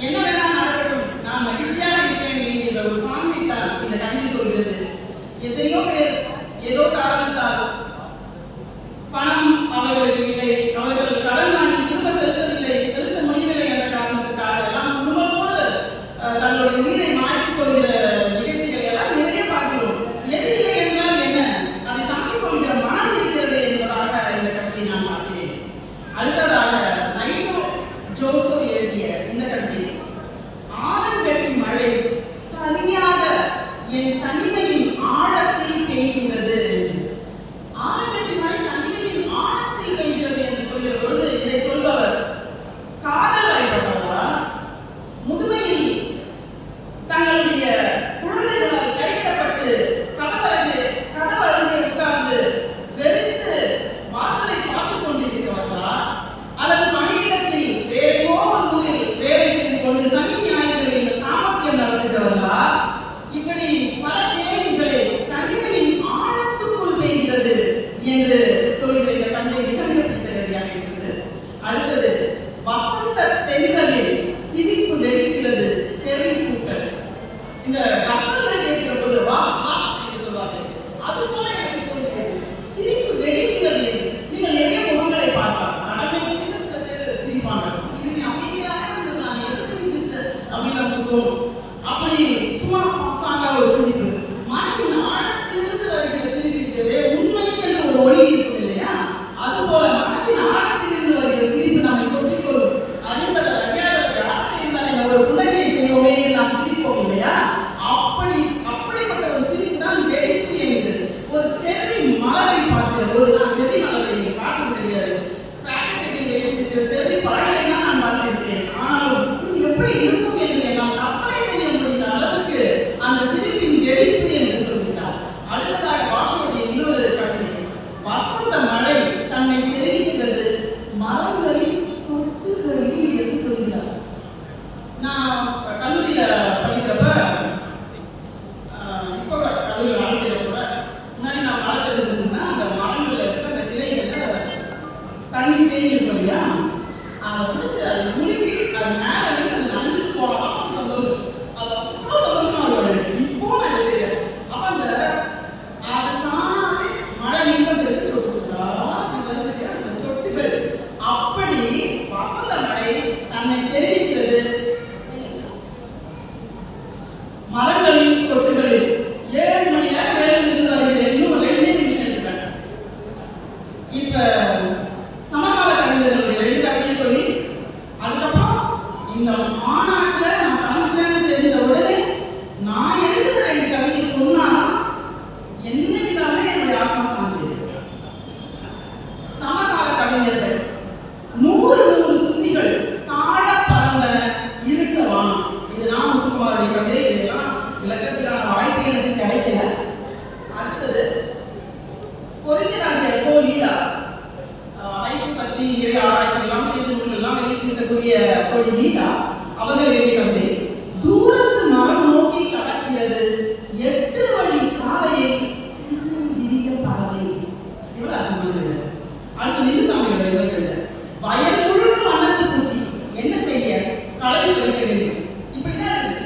என்ன வேணால் நடக்கட்டும், நான் மகிழ்ச்சியாக இருப்பேன் என்கிற ஒரு பான்மைத்தான் இந்த கவிதை சொல்கிறது. எத்தனையோ பேர் ஏதோ காரணத்தால் பணம் அவர்களுக்கு இல்லை, அவர்கள் கடன் வாங்கி திரும்ப செலுத்த முடியவில்லை என்ற காரணத்துக்காக எல்லாம் குடும்பத்தோடு தங்களுடைய உயிரை மாற்றிக் கொள்கிற நிகழ்ச்சிகளை எல்லாம் நிறைய பார்க்கிறோம். எது இல்லை என்றால் என்ன, அதை தாங்கிக் கொள்கிற மனம் இருக்கிறது என்பதாக இந்த கவிதையை நான் பார்க்கிறேன். அடுத்ததாக நைனோ ஜோசோ எழுதிய இந்த கவிதை, ஆரம்பெற்று மழை சரியாக என் தனிமையின் ஆழத்தில் பெய்கின்றது. எனக்கு கிடைக்கல. அடுத்தது பொறிஞராகிய கோ லீலா ஹைக்கூ பற்றி நிறைய ஆராய்ச்சி எல்லாம் செய்து நூல்கள்லாம் வெளியிட்டிருக்கக்கூடிய கோடி லீலா அவர்கள் எழுதி தூரத்து மரம் நோக்கி கடக்கிறது 8 வழி சாலையை சிறிய பறவை. இவ்வளவு அர்த்தமானது. அடுத்து நிதிசாமியோட இவர்கள் வயல் முழுக்க வண்ணத்து பூச்சி என்ன செய்ய களை பறிக்க வேண்டும். இப்படிதான் இருக்கு.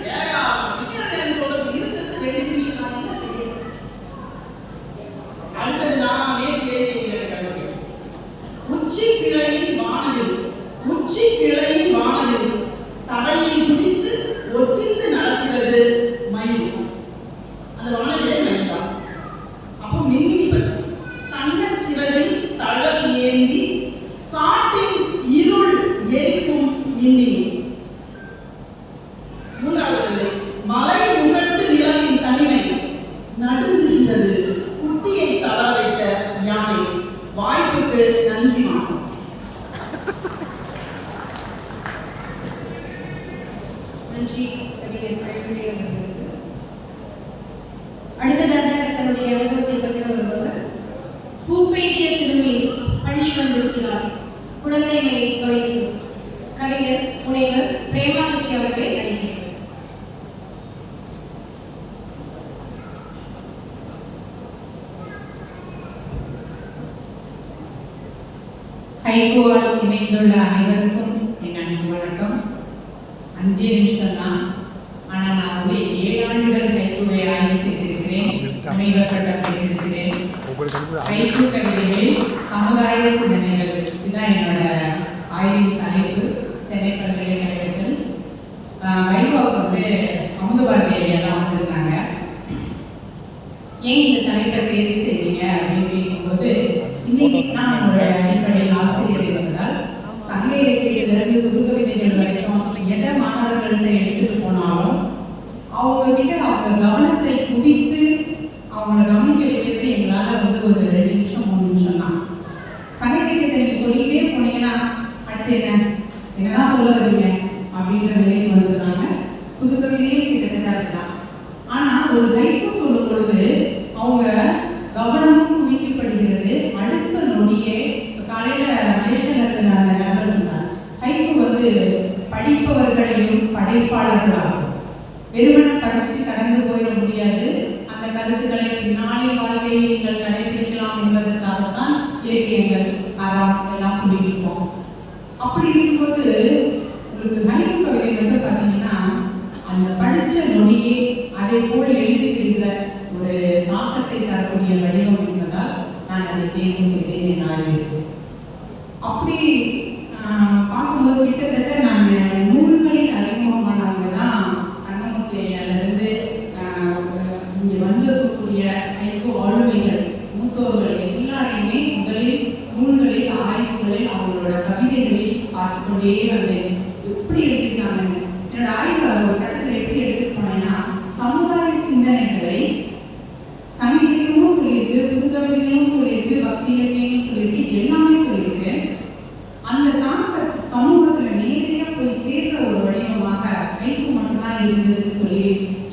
விஷயம் சொல்றது இருக்கிறது 2 நிமிஷம் என்ன செய்ய. அடுத்தது நான் நேற்று எழுதியிருக்கிறேன் உச்சி கிளையின் வானவில் உச்சி கிளையின் வானவில் தரையை பிடித்து ஒசிந்து நடக்கிறது மயில். அந்த வானவிலே மயில் தான். அப்போ மின்மினி பற்றி சங்க சிறகில் தழல் ஏந்தி காட்டின் இருள் எரிக்கும் மின்மினி. மூன்றாவது மலை முகட்டு நிலவின் தனிமை நடுங்குகிறது குட்டியை தளரவிட்ட யானை. வாய்ப்புக்கு நன்றி. நன்றி கவிஞர் கல்வியை அவர்களுக்கு. அடுத்ததாக தன்னுடைய அனுபவத்தை பற்றி வருபவர் பூப்பெய்திய சிறுமி பள்ளி வந்திருக்கிறார் குழந்தைகளை தொலைத்து கவிஞர் முனைவர் பிரேமாகிருஷ்ணி அவர்களை அழைக்கிறேன். ஹைகோவால் இணைந்துள்ள அனைவருக்கும் என் அன்பு வணக்கம். 5 நிமிஷம் தான். ஆனால் நான் வந்து 7 ஆண்டுகள் ஹைகோவை ஆய்வு செய்திருக்கிறேன். அமைவர் பட்டம் பெற்றிருக்கிறேன். ஹைகோ கவிதைகளில் சமுதாய சிந்தனைகள் இதுதான் என்னோட ஆய்வின் தலைப்பு. சென்னை பல்கலைக்கழகத்தில் வைகோவுக்கு வந்து அமுதபாரதி ஐயாலாம் வந்திருந்தாங்க. ஏன் இந்த தலைப்பை தேர்வு செய்வீங்க அப்படின்னு கேட்கும்போது இன்னைக்கு நான் ஒரு அடிப்படையில் ஆசிரியர் இருந்ததால் சங்க இலக்கியத்திலிருந்து புதுக்கவிதைகள் வரைக்கும் எந்த மாணவர்கள்ட்ட எடுத்துட்டு போனாலும் அவங்க கிட்ட அவங்க கவனத்தை குவித்து அவங்கள கவனிக்க வைக்கிறது எங்களால் வந்து ஒரு 2 நிமிஷம் 3 நிமிஷம் தான். சங்க இலக்கியத்தை நீங்கள் சொல்லிக்கிட்டே போனீங்கன்னா அடுத்து என்னதான் சொல்ல வரீங்க அப்படின்ற நிலைக்கு வந்துருந்தாங்க. புதுக்கவிதையும் கிட்டத்தட்ட இருக்கலாம். ஆனால் ஒரு ஹைக்கூ சொல்லும் பொழுது அவங்க கவனமும் குவிக்கப்படுகிறது. அடுத்த நொடியே காலையில் மலேசியாவில் இருக்கிற அந்த நண்பர் சொன்னார், ஹைக்கூ வந்து படிப்பவர்களையும் படைப்பாளர்களாகும். வெறுமனை படித்து கடந்து போயிட முடியாது. அந்த கருத்துக்களை பின்னாடி வாழ்க்கையை நீங்கள் கடைபிடிக்கலாம் என்பதற்காகத்தான் இலக்கியங்கள் அறம் எல்லாம் சொல்லியிருக்கோம். அப்படி இருக்கும்போது உங்களுக்கு ஹைக்கூ கவிதை மட்டும் பார்த்தீங்கன்னா அந்த படித்த நொடியே அதை போல் எழுதியிருக்கிற ஒரு தாக்கத்தை தரக்கூடிய வடிவம் என்பதால் நான் அதை தேர்வு செய்தேன் என் ஆய்வு. அப்படி பார்க்கும்போது கிட்டத்தட்ட நான் நூல்களில் அறிமுகமானவங்க தான் தங்கமுத்து ஐயாவிலிருந்து இங்கே வந்திருக்கக்கூடிய ஹைக்கூ ஆளுமைகள் மூத்தவர்கள் எல்லாரையுமே முதலில் நூல்களில் ஆய்வுகளில் அவங்களோட கவிதைகளில் பார்த்துக்கொண்டே வந்தேன். எப்படி எழுதியிருக்காங்கன்னு என்னோட ஆய்வு ஒரு கட்டத்தில் எப்படி எடுத்துட்டு போனேன்னா சமுதாய சிந்தனைகளை சங்கீதமும் சொல்லியிருக்கு, புதுக்கவிதையும் சொல்லியிருக்கு, பக்தி இலக்கியமும் சொல்லியிருக்கு, எல்லாமே சொல்லியிருக்கு. அந்த தாக்க சமூகத்தில் நேரடியாக போய் சேர்க்கிற ஒரு வடிவமாக ஹைக்கூ மட்டும்தான் இருந்ததுன்னு சொல்லி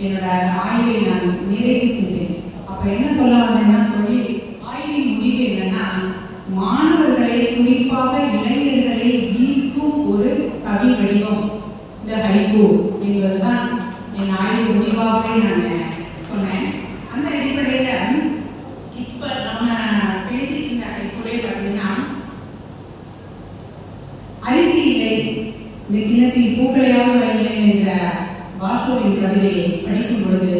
என்னோட ஆய்வை நான் நிறைவு செஞ்சேன். அப்போ என்ன சொல்ல வந்தேன்னா தொழில் ஆய்வின் முடிவு என்னன்னா மாணவர்களை குறிப்பாக இளைஞர்களை ஈர்க்கும் ஒரு கவி வடிவம் இந்த ஹைக்கூ என்பதுதான் என் ஆய்வு முடிவாக நான் சொன்னேன். அந்த அடிப்படையில் இப்போ நம்ம பேசிக்கின்ற ஹைக்கூலே பார்த்தீங்கன்னா அரிசி இல்லை இந்த கிண்ணத்தில் பூக்களையாக வரவில்லை என்ற வாஷோவின் கவிதையை படிக்கும் பொழுது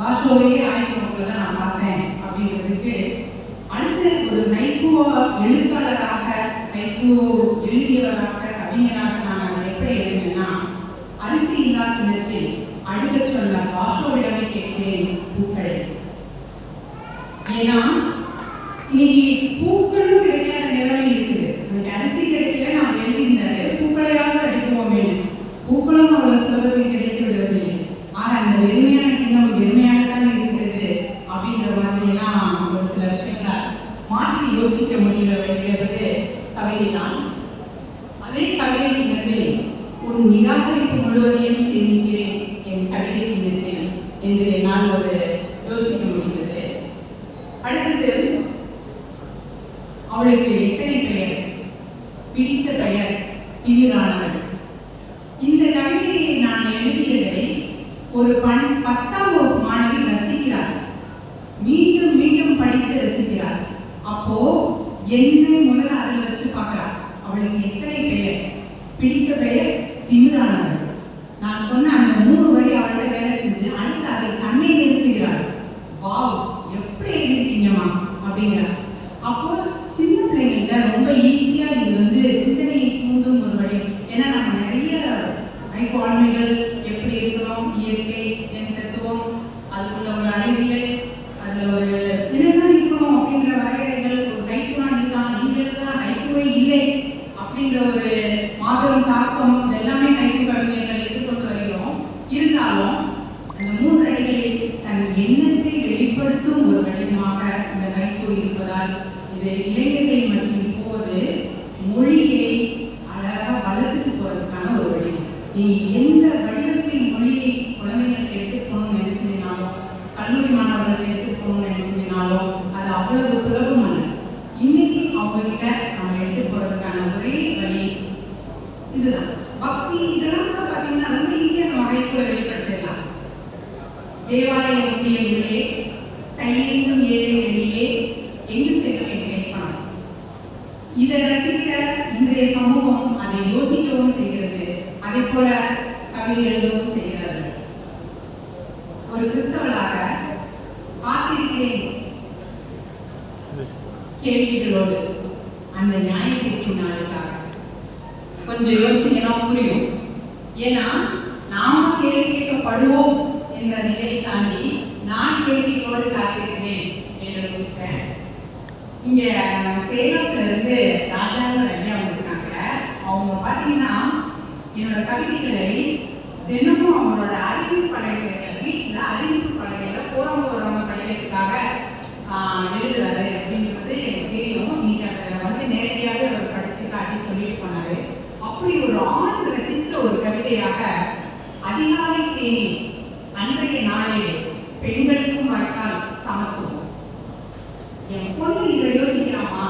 வாஷோவையே ஆய்வு நோக்கில் தான் நான் பார்த்தேன் அப்படின்றதுக்கு அடுத்து ஒரு ஹைக்கூ எழுத்தாளராக ஹைக்கூ எழுதியவராக கவிஞராக நான் அதை எப்படி எழுதினேன்னா அரிசி இல்லாத கிண்ணத்தில் அடுக்க சொல்ல வாஷோவிடமே கேட்கிறேன் பூக்களை. ஏன்னா இன்னைக்கு பூக்களும் கிடைக்காத நிலைமை இருக்குது. இன்னைக்கு அரிசி கிடைக்கல நாம் எழுதியிருந்தாரு பூக்களையாக அடிக்குவோமே, பூக்களும் அவ்வளவு சுலபத்தில் கிடைத்து விடுவதில்லை. ஆக அந்த வெறுமையான கிண்ணம் வெறுமையாகத்தான் இருக்கிறது அப்படின்ற மாதிரியெல்லாம் ஒரு சில விஷயங்களை மாற்றி யோசிக்க முடிய வைக்கிறது கவிதை தான். அதே கவிதை கிண்ணத்தில் ஒரு நிராகரிப்பு முழுவதையும் சேமிக்கிறேன் என் கவிதை கிண்ணத்தில் என்று நான் ஒரு யோசிக்க முடிகிறது. அடுத்தது, அவளுக்கு எத்தனை பெயர், பிடித்த பெயர் திமிரானவள். இந்த கவிதையை நான் எழுதியதை ஒரு 10ஆம் வகுப்பு மாணவி ரசிக்கிறார், மீண்டும் மீண்டும் படித்து ரசிக்கிறார். அப்போ என்னை முதல்ல அதில் வச்சு பார்க்கிறார். அவளுக்கு எத்தனை பெயர், பிடித்த பெயர் திமிரானவள். நான் சொன்ன அந்த 3 வரி அவள்கிட்ட வேலை செஞ்சு அடுத்து அதை தன்னை நிறுத்துகிறார். வாவ், எப்படி எழுதிருக்கீங்கம்மா அப்படிங்கிறார். அப்போ சின்ன பிள்ளைங்கள்ட்ட ரொம்ப ஈஸியா இது வந்து சிந்தனையை தூண்டும் ஒரு வழி. ஏன்னா நம்ம நிறைய ஆளுமைகள் எப்படி இருக்கணும், இயற்கை, ஜென்தத்துவம், அதுக்குள்ள ஒரு அறிவியல், அதுல ஒரு என்னென்ன இருக்கணும் அப்படிங்கிற வரையறைகள், ஒரு ஹைக்கூனா இருக்கான், நீங்கள்தான் ஹைக்கூவே இல்லை அப்படிங்கிற ஒரு மாபெரும் தாக்கம், எல்லாமே ஹைக்கூ கவிஞர்கள் எதிர்கொண்டு வருகிறோம். இருந்தாலும் அந்த 3 அடிகளில் தன் எண்ணத்தை வெளிப்படுத்தும் ஒரு வடிவமாக இந்த ஹைக்கூ இருப்பதால் இது இளைஞர்களை மற்றும் இப்போது மொழியை அழகாக வளர்த்துட்டு போறதுக்கான ஒரு வடிவம். நீங்க எந்த வடிவத்தில் மொழியை குழந்தைங்களுக்கு எடுத்துட்டு போகணும்னு நினைச்சீங்கனாலும், கல்லூரி மாணவர்கள் எடுத்துட்டு போகணும்னு நினைச்சீங்கனாலும் அது அவ்வளவு சுலபம் அல்ல. இன்னைக்கு அவங்க கிட்ட நம்ம எடுத்துட்டு போறதுக்கான ஒரே வழி இதுதான். பக்தி இதெல்லாம் கூட பாத்தீங்கன்னா ரொம்ப ஈஸியா நம்ம ஹைக்கூவை வெளிப்படுத்திடலாம். தேவாலய ஊழியர்களே, கையெழுந்தும் ஏழை வெளியே எங்கு செல்ல நினைப்பான். இதை ரசிக்க இன்றைய சமூகம் அதை யோசிக்கவும் செய்கிறது, அதே போல கவிதை எழுதவும் செய்கிறார்கள். ஒரு கிறிஸ்தவளாக காத்திருக்கிறேன் கேள்விகளோடு அந்த நியாயத்திற்கு நாளுக்காக கொஞ்சம் யோசிங்கன்னா புரியும். ஏன்னா நாம கேள்வி கேட்கப்படுவோம் என்ற நிலையை தாண்டி நான் கேள்விகளோடு காத்திருக்கிறேன் என்று கொடுத்தேன். இங்க சேலத்துல இருந்து ராஜாங்க ஐயா வந்திருக்காங்க. அவங்க பாத்தீங்கன்னா என்னோட கவிதைகளை தினமும் அவங்களோட அறிவிப்பு பலகைகள், வீட்டுல அறிவிப்பு பலகையில போறவங்க வரவங்க படிக்கிறதுக்காக எழுதுறாரு அப்படிங்கிறது எனக்கு தெரியும். நீங்க அதை வந்து நேரடியாக அவர் படிச்சு காட்டி சொல்லிட்டு போனாரு. அப்படி ஒரு ஆண் ரசித்த ஒரு கவிதையாக அதிகாலை தேனி அன்றைய நாளில் பெண்களுக்கும் வாய்க்கால் சமத்துவம். என் பொண்ணு இதை யோசிக்கலாமா,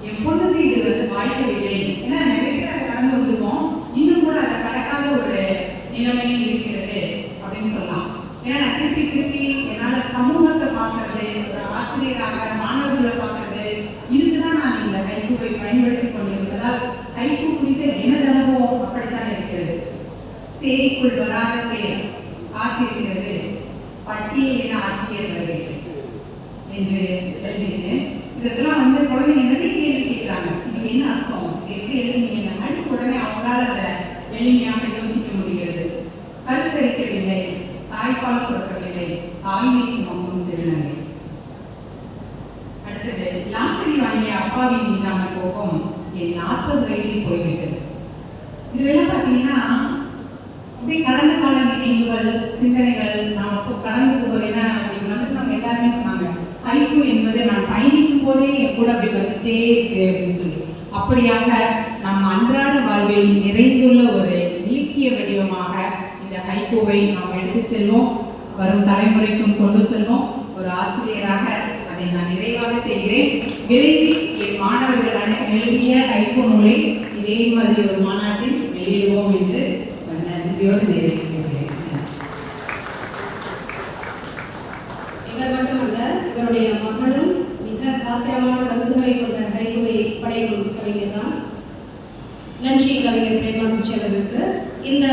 என் பொண்ணுக்கு இது வந்து வாய்க்கவில்லை, ஏன்னா நிறைய பேர் அதை கடந்து வந்திருக்கோம், இன்னும் கூட அதை கடக்காத ஒரு நிலைமையும் இருக்கிறது அப்படின்னு சொல்லலாம். ஏன்னா நான் திருப்பி திருப்பி என்னால சமூகத்தை பார்க்கறது, ஒரு ஆசிரியராக மாணவர்களை பார்க்கறது, இதுக்குதான் நான் இந்த ஹைக்கூவை பயன்படுத்தி கொண்டிருப்பதால் ஹைக்கூ குறித்த எனது அனுபவம் அப்படித்தான் இருக்கிறது. சேரிக்குள் வராத பெயர் காத்திருக்கிறது, பட்டியலின ஆட்சியர் வருகிறது என்று எழுதியிருக்கேன். இதெல்லாம் வந்து குழந்தைங்க நிறைய கேள்வி கேட்கிறாங்க, இது என்ன அர்த்தம், எப்படி எழுதுனீங்க அடுத்த உடனே அவங்களால அதை எளிமையாக யோசிக்க முடிகிறது. கருத்தரிக்கவில்லை, தாய்ப்பால் சுரக்கவில்லை, தாய்மை சுமக்கும் திருநங்கை. அடுத்தது, லாட்டரி வாங்கிய அப்பாவின் மீதான கோபம் என் 40 வயதில் போய்விட்டது. இதெல்லாம் பார்த்தீங்கன்னா அப்படியே கடந்த கால நினைவுகள், சிந்தனைகள். நான் கடந்து போவதுன்னா அப்படின்னு வந்து நாங்கள் எல்லாருமே சொன்னாங்க, ஹைக்கூ என்பது நான் பயணிக்கும் போதே என் கூட அப்படி வந்துட்டே இருக்கு அப்படின்னு சொல்லி. அப்படியாக நம் அன்றாட வாழ்வில் நிறைந்துள்ள ஒரு இலக்கிய வடிவமாக இந்த ஹைக்கூவை நாம் எடுத்து செல்வோம், வரும் தலைமுறைக்கும் கொண்டு செல்வோம். ஒரு ஆசிரியராக அதை நான் நிறைவாக செய்கிறேன். விரைவில் என் மாணவர்கள் எழுதிய ஹைக்கூ நூலை இதே மாதிரி ஒரு மாநாட்டில் வெளியிடுவோம் என்று நன்றியோடு நிறைவேற்றுகிறேன். இவர் மட்டுமல்ல, இவருடைய மகளும் மிக காத்திரமான கருத்துக்களை கொண்ட ஹைக்கூவை படைக்கும் கவிஞர் தான். நன்றி கவிஞர் பிரேமானந்த் அவர்களுக்கு. இந்த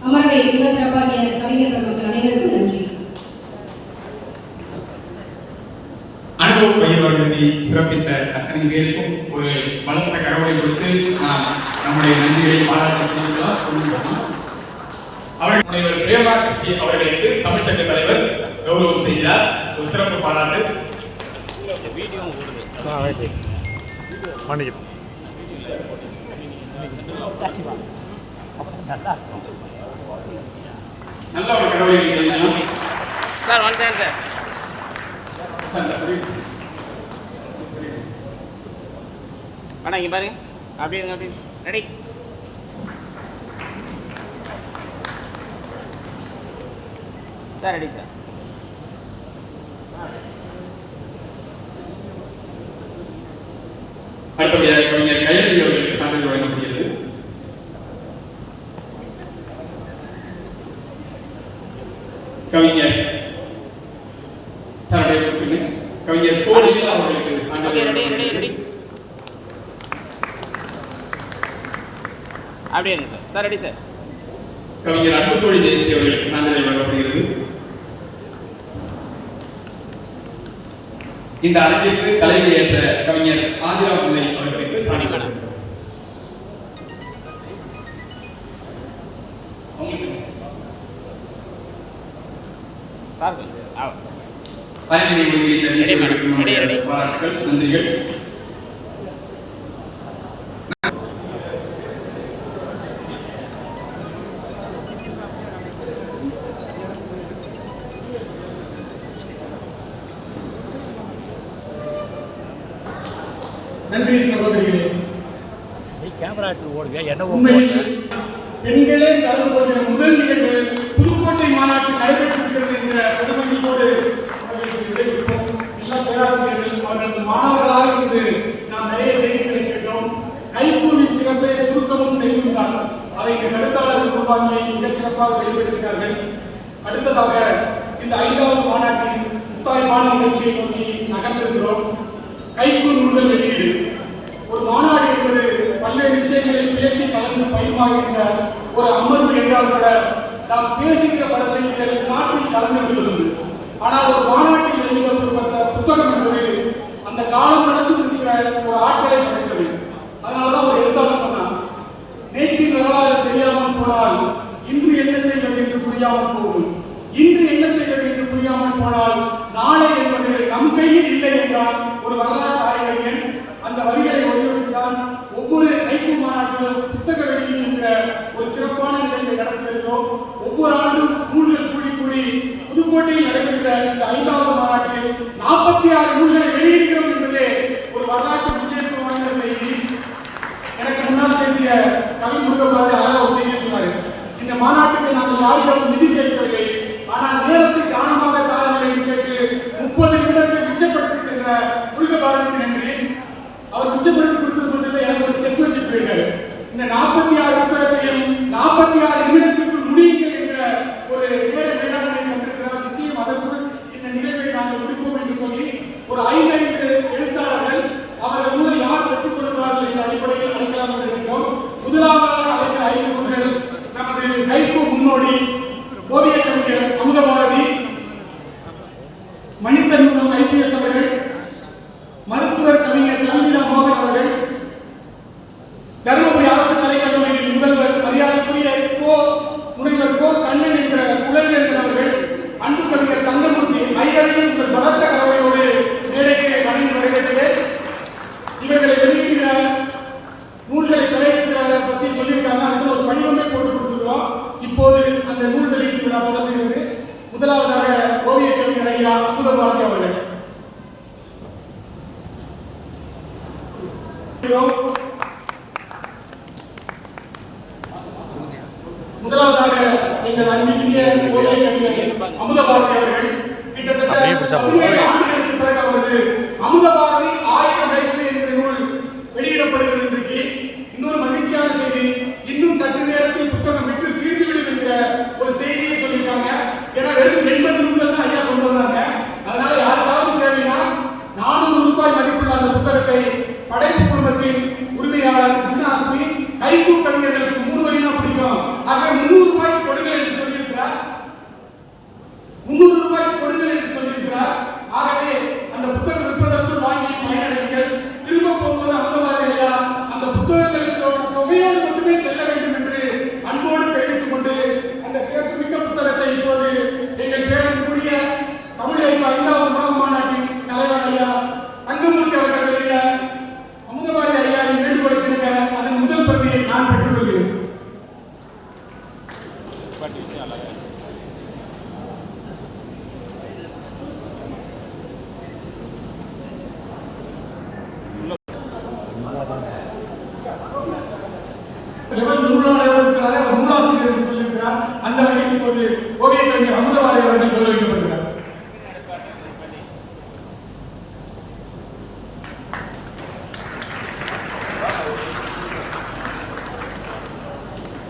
அமர்வை மிக சிறப்பாகிய கவிஞர் பெருமக்கள் அனைவருக்கும் நன்றி. அனுபவ பயிர் வழங்கத்தை சிறப்பித்த அத்தனை பேருக்கும் ஒரு பலத்த கரவலை கொடுத்து நம்முடைய நன்றிகளை பாராட்டுகிறோம். அவர்கள் முனைவர் பிரேமா கிருஷ்ணி அவர்களுக்கு தமிழ்ச்சங்க தலைவர் கௌரவம் செய்கிறார். ஒரு சிறப்பு பாராட்டு. நல்ல ஒரு கரவலை சார் வந்துட்டேன் சார். அண்ணா இங்கே பாருங்க, அப்படி இருங்க, அப்படி ரெடி. Sir ready sir. அடுத்தபடியாக கவிஞர் கையெழுதி அவர்களுக்கு சான்றிதழ் வழங்கப்படுகிறது. கவிஞர் சார் கவிஞர் கோடியில் அவர்களுக்கு சான்றிதழ் அப்படியே சார். Sir ready sir. கவிஞர் அன்புத்தோழி ஜெயஸ்ரீ அவர்களுக்கு சான்றிதழ் வழங்கப்படுகிறது. இந்த அரங்கிற்கு தலைமை ஏற்ற கவிஞர் ஆதிரா பிள்ளை அவர்களுக்கு சான்றிதழ் சார் பாராட்டுகள், நன்றிகள். நன்றி சகோதரிகளே. கேமரா எடுத்து ஓடுங்க. என்ன உண்மையில் பெண்களே கலந்து கொள்கிற முதல் நிகழ்வு புதுக்கோட்டை மாநாட்டில் நடைபெற்றிருக்கிறது என்ற பெருமையோடு அவர்களுக்கு விடைபெற்றோம். எல்லா பேராசிரியர்கள் அவர்களது மாணவர்களாக இருந்து நாம் நிறைய செய்திகளை கேட்டோம். கைக்கூவின் சிறப்பை சுருக்கமும் செய்துள்ளார். அதை இந்த கருத்தாளர் உருவாக்கி மிகச் சிறப்பாக வெளிப்படுத்தினார்கள். அடுத்ததாக இந்த 5வது மாநாட்டின் முத்தாய்ப்பான நிகழ்ச்சியை நோக்கி நகர்ந்திருக்கிறோம். கைக்கூ நூல்கள் வெளியீடு. ஒரு மாநாடு என்பது பல்வேறு விஷயங்களை பேசி கலந்து பயிர்மாகின்ற ஒரு அமர்வு என்றால் கூட நாம் பேசுகிற பல செய்திகள் நாட்டில் கலந்து விடுவது. ஆனால் ஒரு மாநாட்டில் வெளியிடப்பட்ட புத்தகம் என்பது அந்த காலம் நடந்து இருக்கிற ஒரு ஆட்களை படைத்தது. அதனாலதான் ஒரு எழுத்தாளர் சொன்னார், நேற்றின் வரலாறு தெரியாமல் போனால் இன்று என்ன செய்வது என்று புரியாமல் போகும், இன்று என்ன செய்வது என்று புரியாமல் போனால் நாளை என்பது நம் கையில் இல்லை என்றால் ஒரு வரலாற்று ஆய்வறிஞன். அந்த வரிகளை வலியுறுத்திதான் ஒவ்வொரு கைக்கூ மாநாட்டிலும் புத்தக வெளியீடு என்ற ஒரு சிறப்பான நிகழ்வை நடத்தி வருகிறோம். ஒவ்வொரு ஆண்டும் நூல்கள் கூடி கூடி புதுக்கோட்டையில் நடைபெறுகிற இந்த 5வது மாநாட்டில் 46 நூல்களை வெளியிடுகிறோம் என்பதே ஒரு வரலாற்று முக்கியத்துவம் வாய்ந்த செய்தி. எனக்கு முன்னால் பேசிய கவி முருகபாரதி அழகாக ஒரு செய்தி சொன்னார். இந்த மாநாட்டுக்கு நாங்கள் யாரிடம் நிதி கேட்கவில்லை, ஆனால் நேரத்தை தானமாக தாருங்கள் என்று கேட்டு 30 நிமிடத்தை மிச்சப்படுத்தி சென்ற முருகபாரதிக்கு நன்றி. அவர் மிச்சப்படுத்தி கொடுத்தது மட்டும் எனக்கு ஒரு செக் வச்சு போயிருக்காரு. இந்த 46 புத்தகத்தையும் 46 நிமிடத்திற்குள் முடியுங்கள் என்ற ஒரு நேர மேலாண்மை தந்திருக்கிறார். நிச்சயம் அதற்குள் இந்த நிகழ்வை நாங்கள் முடிப்போம் என்று சொல்லி ஒரு 5 எழுத்தாளர்கள் அவர்கள் நூலை யார் பெற்றுக் கொள்கிறார்கள் என்ற அடிப்படையில் அழைக்கலாம் என்று நினைக்கிறோம். முதலாவதாக அழைக்கிற 5 நூல்கள் நமது கைக்கூ முன்னோடி ஓவிய கவிஞர் அமுதபாரதி, மணிசண்முகம் IPS அவர்கள், மருத்துவர் கவிஞர் கல்விழா மோகன் அவர்கள், தருமபுரி அரசு கலைக்கல்லூரியின் முதல்வர் மரியாதைக்குரிய முனைவர் கோ கண்ணன் என்ற புலவேந்தன் அவர்கள், அன்பு கவிஞர் தங்கமூர்த்தி ஐவரையும் உங்கள் பலத்த கலவையோடு மேடைக்கு வணங்கி வரவேற்கிறேன். இவர்களை வெளியிடுகிற நூல்களை தயாரிக்கிற பற்றி சொல்லியிருக்காங்க. அதுக்கு ஒரு படிவமே போட்டு கொடுத்துருக்கோம். இப்போது அந்த நூல் வெளியீட்டு விழா தொடங்குகிறது. முதலாவதாக ஓவிய கவிஞர் ஐயா அமுதபாரதி அவர்கள். முதலாவதாக எங்கள் அன்பிற்குரிய ஓவிய கவிஞர் அமுதபாரதி அவர்கள் கிட்டத்தட்ட 17 ஆண்டுகளுக்கு பிறகு அவரது அமுதபாரதி 1000 கைக்கூ என்கிற நூல் வெளியிடப்படுகிறது. இன்றைக்கு இன்னொரு மகிழ்ச்சியான செய்தி, இன்னும் சற்று நேரத்தில் புத்தகம் விற்று தீர்ந்துவிடும் என்ற ஒரு செய்தியை சொல்லியிருக்காங்க. ஏன்னா வெறும் 80 நூல்கள் தான் ஐயா கொண்டு வந்தாங்க. அதனால யாருக்காவது தேவைன்னா 400 ரூபாய் மதிப்புள்ள அந்த புத்தகத்தை படைப்பு குழுமத்தின் உரிமையாளர் ஜிம்னாஸ்மி கைக்கூ கவிஞர்களுக்கு 3 வரினா பிடிக்கும், ஆக 300 ரூபாய்க்கு கொடுங்கள் என்று சொல்லியிருக்கிறார். 300 ரூபாய்க்கு கொடுங்கள் என்று சொல்லியிருக்கிறார். ஆக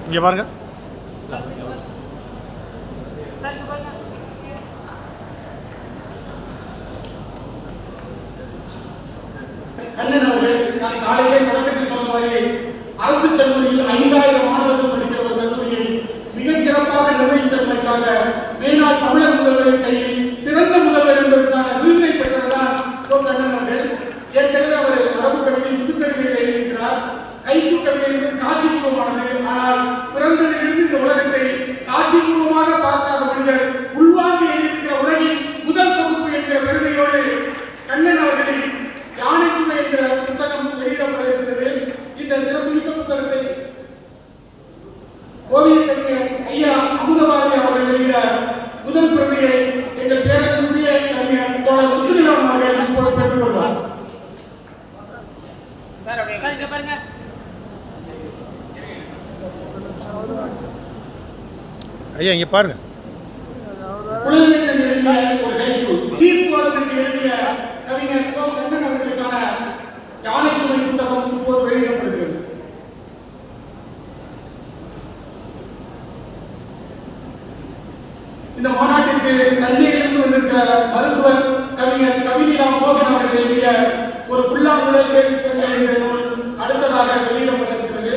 இங்கே பாருங்க. கண்ணன் அவர்கள் நான் காலையிலே தொடக்கத்தில் சொன்ன மாதிரி அரசு கல்லூரியில் 5000 மாணவர்கள் படிக்கிற ஒரு கல்லூரியை மிகச் சிறப்பாக நிர்வகித்ததற்காக மேலாள் தமிழக முதல்வரின் கையில் சிறந்த முதல்வர் என்பதற்கான விருதை பெற்றவர் கண்ணன் அவர்கள். ஏற்கனவே அவர் அரபு கவிதையில் புதுக்கவிதை எழுதியிருக்கிறார். கைக்கு கவிதை என்பது காட்சிபூர்வமானது. ஆனால் பிறந்ததிலிருந்து இந்த உலகத்தை காட்சிபூர்வமாக பார்க்காத மனிதர் உள்வாங்கி எழுதியிருக்கிற உலகின் முதல் தொகுப்பு என்கிற பெருமையோடு கண்ணன் அவர்களின் யானைச்சுவை என்கிற புத்தகம் வெளியிடப்பட இருக்கிறது. இந்த சிறப்புமிக்க புத்தகத்தை ஓவிய கவிஞர் ஐயா அமுதபாரதி அவர்கள் வெளியிட முதல் பிரதியை எங்கள் பேரன்புக்குரிய கவிஞர் தோழர் முத்துநிலம் அவர்கள் இப்போது பெற்றுக் கொள்வார். ஐயா இங்க பாருங்க. புலவர்கள் எழுதிய ஒரு கைப்பு தீர்ப்பாளர் எழுதிய கவிஞர் கண்ணன் அவர்களுக்கான யானைச்சுவை புத்தகம் இப்போது வெளியிடப்படுகிறது. இந்த மாநாட்டிற்கு தஞ்சையிலிருந்து வந்திருக்கிற மருத்துவர் கவிஞர் கவினிலா மோகன் அவர்கள் எழுதிய ஒரு புல்லாங்குழல் நூல் அடுத்ததாக வெளியிடப்பட இருக்கிறது.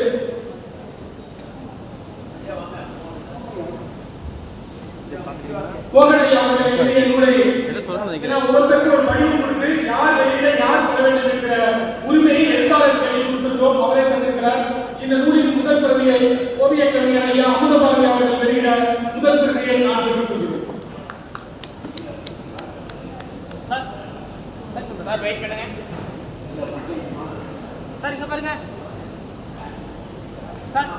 மோகனை அவர்கள் எழுதிய நூலை ஒருத்தருக்கு ஒரு படிவம் கொடுத்து யார் வெளியிட யார் பெற வேண்டும் என்கிற உரிமையை எழுத்தாளர் கையில் கொடுத்திருந்தோம். அவரே தந்திருக்கிறார். இந்த நூலின் முதல் பிரதியை ஓவிய கவிஞர் ஐயா அமுதபாரதி அவர்கள் வெளியிட முதல் பிரதியை நான் பெற்றுக் கொள்கிறேன். சார் வெயிட் பண்ணுங்க சார். இங்க பாருங்க சார்.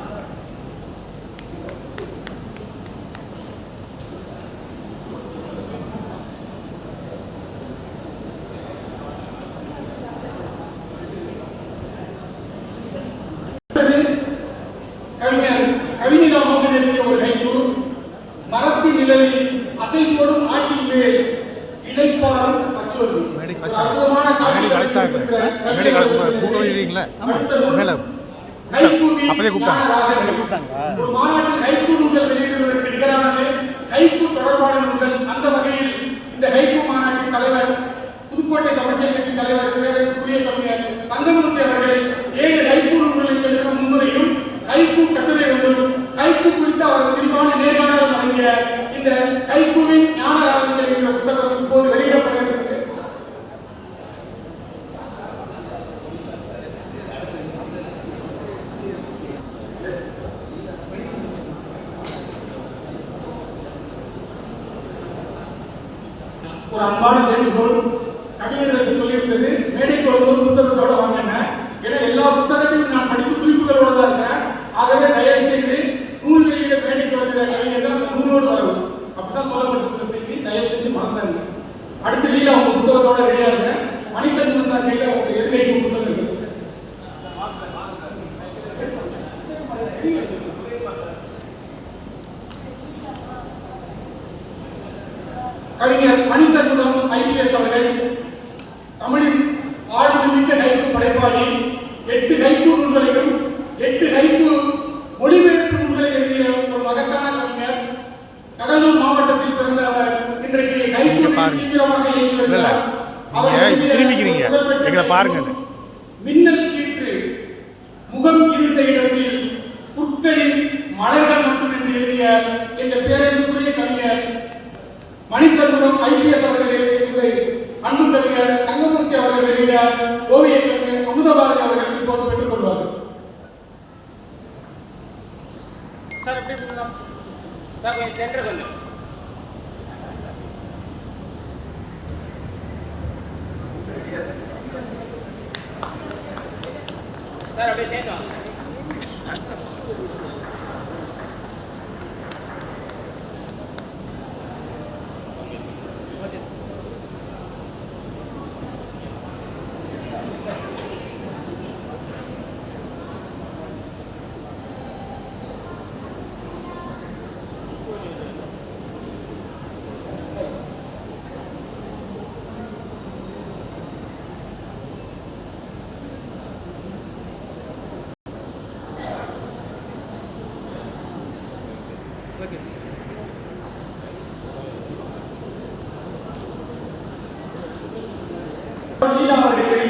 கவிஞர் கவினிலா மோகன் எழுதிய ஒரு கைப்பு மரத்தின் நிழலில் அசைவோடும் ஆட்டின் மேல் இணைப்பாரும் பச்சோது. அற்புதமான காட்சி. ஒரு மாநாட்டில் கைப்பு நூல்கள் வெளியிடுவதற்கு நிகரானது கைப்பு தொடர்பான நூல்கள். அந்த வகையில் இந்த கைப்பு மாநாட்டின் தலைவர் புதுக்கோட்டை தமிழ்ச்சங்கத்தின் தலைவர் பேரன்புக்குரிய கவிஞர் தங்கமூர்த்தி அவர்கள் 7 கைப்பு நூல்களில் எழுதின முன்னுரையும் கைப்பு கட்டுரை ஒன்றும் கைப்பு குறித்த அவர் விரிவான நேர்காணலும் அடங்கிய இந்த கைப்புவின் ஞான ராகங்கள் என்ற புத்தகம் இப்போது வெளியிடப்பட இருக்கிறது. ஒரு அன்பான வேண்டுகோள் கவிஞர்களுக்கு சொல்லியிருந்தது, மேடைக்கு வரும்போது புத்தகத்தோட வாங்கின. ஏன்னா எல்லா புத்தகத்தையும் நான் படித்து குறிப்புகளோட தான் இருக்கிறேன். ஆகவே தயவு செய்து நூல் வெளியிட மேடைக்கு வருகிற கவிஞர்கள் அந்த நூலோடு வரவும் அப்படிதான் சொல்லப்பட்டிருக்கிற செய்தி. தயவு செஞ்சு மறந்தாங்க. அடுத்த லீல அவங்க புத்தகத்தோட ரெடியா இருங்க. மணிசந்திரன் சார் கையில அவங்க எதிர்கைக்கு புத்தகம் இருக்கு. கவிஞர் மணிசந்திரன் IPS அவர்கள் தமிழின் ஆளுமிக்க கைப்பு படைப்பாளி. 8 கைப்பு நூல்களையும் 8 கைப்பு மொழிபெயர்ப்பு நூல்களை எழுதிய ஒரு மகத்தான கவிஞர். கடலூர் மாவட்டத்தில் பிறந்த அவர் இன்றைக்கு கைப்பு தீவிரமாக இயங்கி வருகிறார். மின்னல் கீற்று முகம் இருந்த இடத்தில் புற்களின் மலர்கள் மட்டும் என்று எழுதிய எங்கள் பேரன்புக்குரிய கவிஞர் மணிசந்திரன் IPS அவர்கள் எழுதிய அன்பு கவிஞர் தங்கமூர்த்தி அவர்கள் வெளியிட ஓவிய கவிஞர் அமுதபாரதி அவர்கள் இப்போது பெற்றுக் கொள்வார்கள். சார் எப்படி சார் கொஞ்சம் சென்டர் கொஞ்சம் சார் அப்படியே சேர்த்தோம்.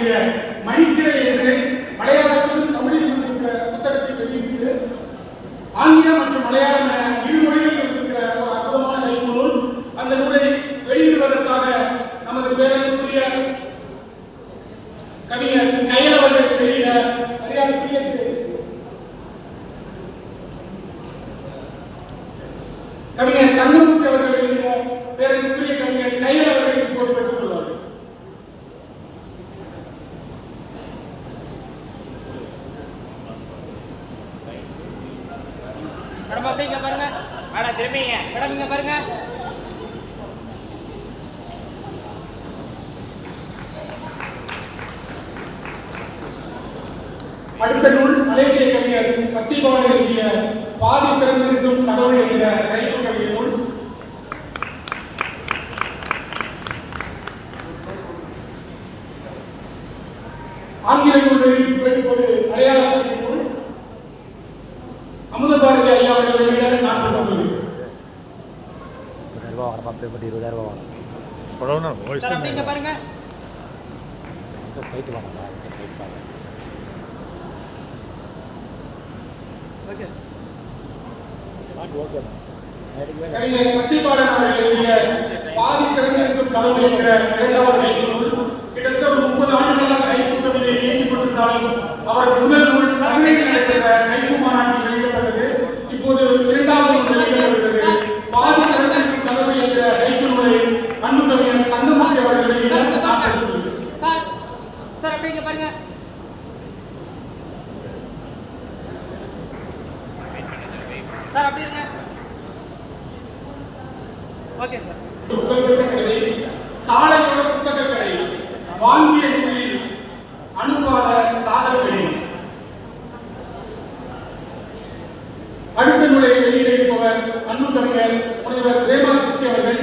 எழுதிய மணிச்சிறை என்று மலையாளத்திலும் தமிழிலும் இருக்கிற புத்தகத்தை வெளியிட்டு ஆங்கிலம் மற்றும் மலையாளம் என இரு மொழிகளில் இருக்கிற ஒரு அற்புதமான கைக்கூநூல். அந்த நூலை வெளியிடுவதற்காக நமது பேரனுக்குரிய கவிஞர் கயல் அவர்கள் வெளியிட கவிஞர் தங்கமூர்த்தி அவர்கள் வெளியிட பேரனுக்குரிய கவிஞர் கயல் அவர்கள் இப்போது பெற்றுக் கொள்வார்கள். மேடம் அப்படிங்க பாருங்க. மேடம் திரும்பிங்க. மேடம் இங்க பாருங்க. அடுத்த நூல் மலேசிய கவிஞர் பச்சைபாலன் எழுதிய பாதி திறந்திருக்கும் கதவு என்ற கைப்பு கவிதை நூல். ஆங்கில நூல் வெளியிட்டு மலையாள கவிதை நூல் அமுத பாரதி ஐயா அவர்கள் வெளியிட நான் கொண்டுள்ளேன். அப்படிங்க பாருங்க. கவிஞர் பச்சைபாலன் அவர்கள் எழுதிய பாதி திறந்திருக்கும் கதவு என்ற இரண்டாவது கைப்பு நூல் கிட்டத்தட்ட 30 ஆண்டுகளாக கைப்பு கவிதை இயக்கிக் கொண்டிருந்தாலும் அவரது முதல் நூல் 17 நடைபெற்ற கைப்பு மாநாட்டில் வெளியிடப்பட்டது. இப்போது இரண்டாவது நூல் வெளியிடப்படுகிறது. பாதி திறந்திருக்கும் கதவு என்ற கைப்பு நூலை அன்பு கவிஞர் தங்கமூர்த்தி அவர்கள் வெளியிட சார் சார் அப்படிங்க பாருங்க. சார் அப்படி இருங்க. Okay sir. புகழ்பெற்ற கவிதை சாலையோர புத்தக கடை வாங்கிய நூலில் அனுப்பாத காதல் கடை. அடுத்த நூலை வெளியிட இருப்பவர் அன்பு கவிஞர் முனைவர் பிரேமா கிருஷ்ணி அவர்கள்.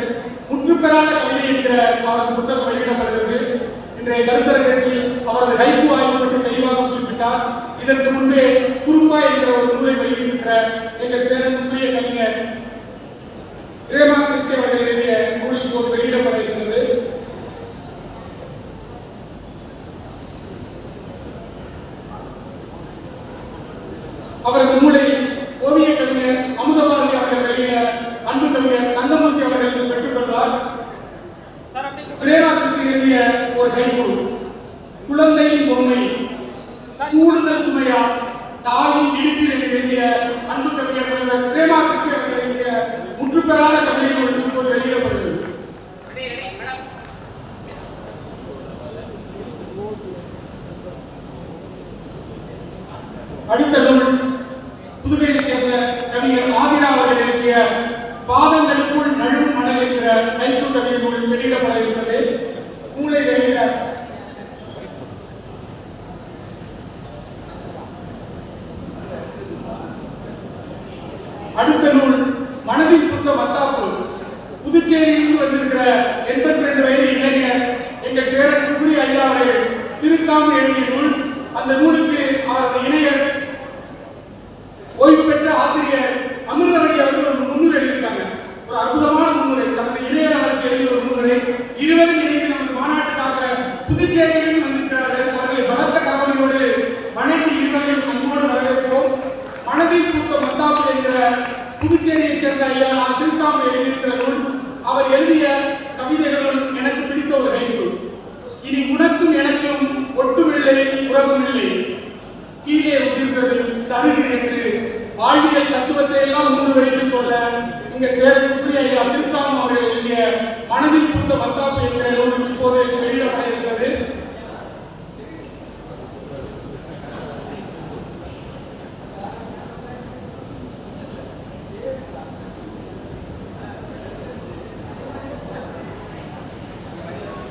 முற்றுப்பெறாத கவிதை என்ற அவரது புத்தகம் வெளியிடப்படுகிறது. இன்றைய கருத்தரங்கத்தில் அவரது கைப்பு ஆய்வு பற்றி தெளிவாக குறிப்பிட்டார். இதற்கு முன்பே குறும்பா என்ற ஒரு நூலை வெளியிட்டிருக்கிற எங்கள் பேரனுக்குரிய கவிஞர் பிரேமா கிருஷ்ணி அவர்கள் எழுதிய நூல் இப்போது வெளியிடப்பட இருக்கிறது. அவரது நூலை ஓவிய கவிஞர் அமுத பாரதி அவர்கள் வெளியிட அன்பு கவிஞர் தங்கமூர்த்தி அவர்கள் பெற்றுக்கொண்டார். பிரேமா கிருஷ்ணி எழுதிய ஒரு கைப்பு குழந்தையின் பொம்மை கூடுதல் சுமையா தாயின் இடுப்பில் என்று எழுதிய அன்பு கவிஞர் முனைவர் பிரேமா கிருஷ்ணி அவர்கள் எழுதிய முற்றுப்பெறாத கவிதை நூல் இப்போது வெளியிடப்படுகிறது. அடுத்த நூல் புதுவையைச் சேர்ந்த கவிஞர் ஆதிரா அவர்கள் எழுதிய பாதங்களுக்குள் நழுவு மணல் என்ற கைப்பு கவிதை நூல் வெளியிடப்பட இருக்கிறது. நூலை வெளியிட அடுத்த நூல் மனதில் புத்த மத்தாப்பு. புதுச்சேரியிலிருந்து வந்திருக்கிற 82 வயது இளைஞர் எங்கள் பேரனுக்குரிய ஐயா அவர்கள் திருத்தாமல் எழுதிய நூல். அந்த நூலுக்கு அவரது இணையர் ஓய்வு பெற்ற ஆசிரியர் அமிர்தவழி அவர்கள் ஒரு முன்னுரை எழுதியிருக்காங்க. ஒரு அற்புதமான முன்னுரை. தனது இளையர் அவருக்கு எழுதிய ஒரு முன்னுரை. இருவரும் இணைந்து நமது மாநாட்டுக்காக புதுச்சேரியிலும் வந்திருக்கிறார்கள். அவர்களை பலத்த கரவொலியோடு வணங்கி இருவரையும் அன்போடு வரவேற்போம். மனதில் பூத்த மத்தாப்பு என்ற புதுச்சேரியை சேர்ந்த ஐயா நான் திருத்தாமல் எழுதியிருக்கிற நூல். அவர் எழுதிய கவிதைகளும் எனக்கு பிடித்த ஒரு கைப்பு. இனி உனக்கும் எனக்கும் ஒட்டுமில்லை உறவும் இல்லை, கீழே உதிர்ந்தது சருகு என்று வாழ்வியல் தத்துவத்தை எல்லாம் முன்னு வைத்து சொல்ல எங்கள் பேரனுக்குரிய ஐயா திருத்தாமல் அவர்கள் எழுதிய மனதில் பூத்த மத்தாப்பு என்கிற நூல் இப்போது வெளியிடப்பட இருக்கிறது.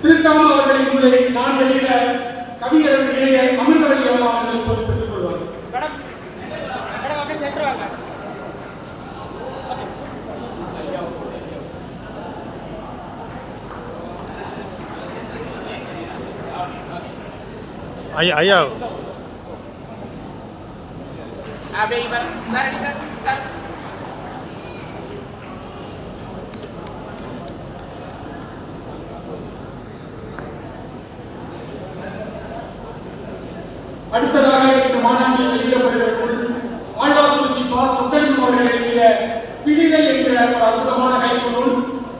திருத்தாமல் அவர்களின் நூலை நான் வெளியிட கவிஞரது இளையர் அமிர்தவழி அம்மா அவர்கள் இப்போது பெற்றுக் கொள்வார். ஐயா அடுத்ததாக இந்த மாநாட்டில் வெளியிடப்படுகிற நூல் ஆழ்வார்குறிச்சி பா. சொக்கலிங்கம் அவர்கள் எழுதிய பிடிகள் என்கிற ஒரு அற்புதமான கைப்பு நூல்.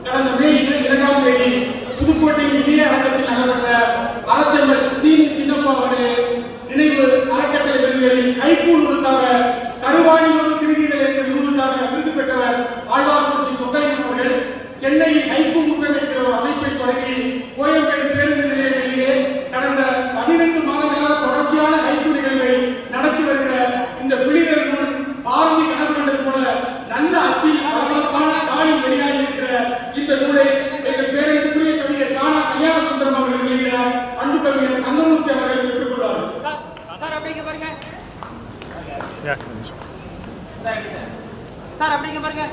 கடந்த மே 2ஆம் தேதி புதுக்கோட்டையில் இதே அரங்கத்தில் நடைபெற்ற அறச்செம்மல் சீனி சின்னப்பா அவர்கள் நினைவு அறக்கட்டளை விருதுகளில் கைப்பு நூலுக்காக கருவாணியோடு சிறுகீதல் என்ற நூலுக்காக விருது பெற்றவர் ஆழ்வார்குறிச்சி சொக்கலிங்கம் அவர்கள் சென்னையில் கைப்பு முற்றம் என்கிற ஒரு அமைப்பை தொடங்கி கோயம்பேடு பேருந்து நிலையங்களிலே கடந்த 12 மாதங்களாக தொடர்ச்சியான கைப்பு நிகழ்வை நடத்தி வருகிற இந்த பிள்ளைகள் நூல் பாரதி கனவு கண்டது போல நல்ல அச்சில் பரபரப்பான தாளில் வெளியாகி இருக்கிற இந்த நூலை எங்கள் பேரன்புக்குரிய கவிஞர் கானா கல்யாண சுந்தரம் அவர்கள் வெளியிட அன்பு கவிஞர் தங்கமூர்த்தி அவர்கள் பெற்றுக் கொள்வார்கள். சார் அப்படிங்க பாருங்க. சார் அப்படிங்க பாருங்க.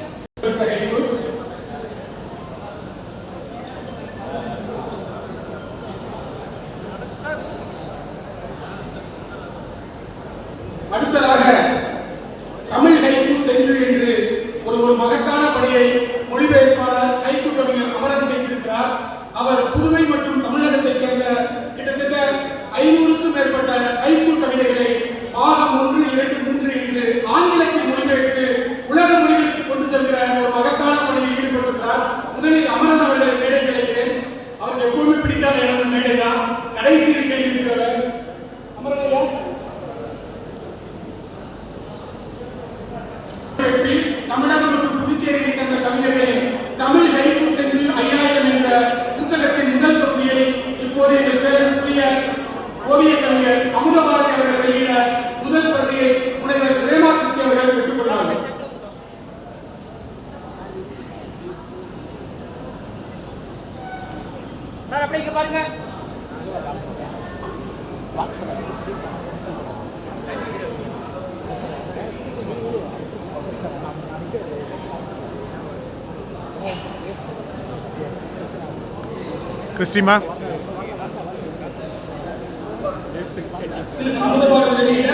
அடுத்ததாக தமிழ் கைப்பு சென்று என்று ஒரு மகத்தான பணியை மொழிபெயர்ப்பாளர் கைப்பு கவிஞர் அமரன் செய்திருக்கிறார். அவர் புதுவை மற்றும் தமிழகத்தைச் சேர்ந்த கிட்டத்தட்ட 500க்கும் மேற்பட்ட கைப்பு கவிதைகளை பாகம் 1, 2, 3 என்று ஆங்கிலத்தில் மொழிபெயர்த்து உலக மொழிகளுக்கு கொண்டு செல்கிற ஒரு மகத்தான பணியில் ஈடுபட்டிருக்கிறார். முதலில் அமரன் அவர்களை மேடை கிடைக்கிறேன். அவருக்கு எப்பவுமே பிடிக்காத இடம் மேடை தான். கடைசி இருக்கையில் இருக்கிறவர் அமரன் ஐயா. தமிழகம் மற்றும் புதுச்சேரியை சேர்ந்த கவிஞர்களின் தமிழ் கைப்பு சென்று 5000 என்ற புத்தகத்தின் முதல் தொகுதியை இப்போது எங்கள் பேரன்புக்குரிய ஓவிய கவிஞர் அமுதபாரதி அவர்கள் வெளியிட முதல் பிரதியை முனைவர் பிரேமா கிருஷ்ண அவர்கள் பெற்றுக் கொண்டார்கள். சார் அப்படிங்க பாருங்க. கிறிஸ்டிமா அமுதபாரதி வெளியிட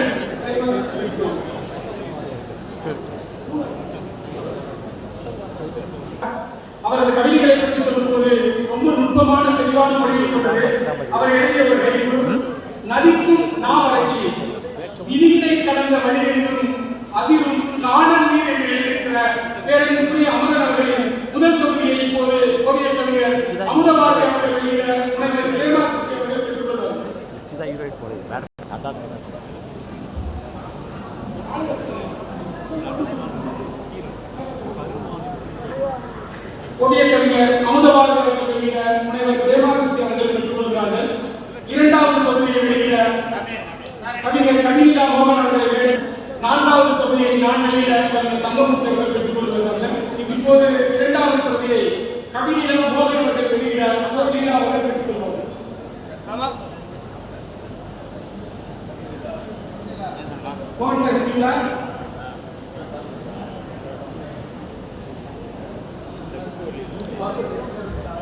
அவரது கவிதைகளை பற்றி சொல்லும்போது ரொம்ப நுட்பமான செறிவான மொழியை கொண்டது. அவர் எழுதிய ஒரு கைப்பு நதிக்கும் வறட்சி விதியினை கடந்த வழி என்றும் அதிரும் காணல் நீர் என்று எழுதியிருக்கிற பேரன்புக்குரிய அமரன் அவர்களின் முதல் தொகுதியை இப்போது ஓவிய கவிஞர் அமுதபாரதி அவர்கள் வெளியிட முனைவர் பிரேமா கிருஷ்ண அவர்கள் பெற்றுக் கொள்வார்கள். ஓவிய கவிஞர் அமுதபாரதி அவர்கள் வெளியிட முனைவர் பிரேமா கிருஷ்ண அவர்கள் பெற்றுக் கொள்கிறார்கள். 2வது தொகுதியை வெளியிட கவிஞர் கவிதா மோகன் அவர்களை வெளியிட 4வது தொகுதியை நான் வெளியிட கவிஞர் தங்கமூர்த்தி அவர்கள் பெற்றுக் கொள்கிறார்கள். இப்போது 2வது தொகுதியை கவிதா மோகன் அவர்கள் வெளியிட கவிதா அவர்கள் பெற்றுக் கொள்வார்கள். மோகன் சார் இருக்கீங்களா?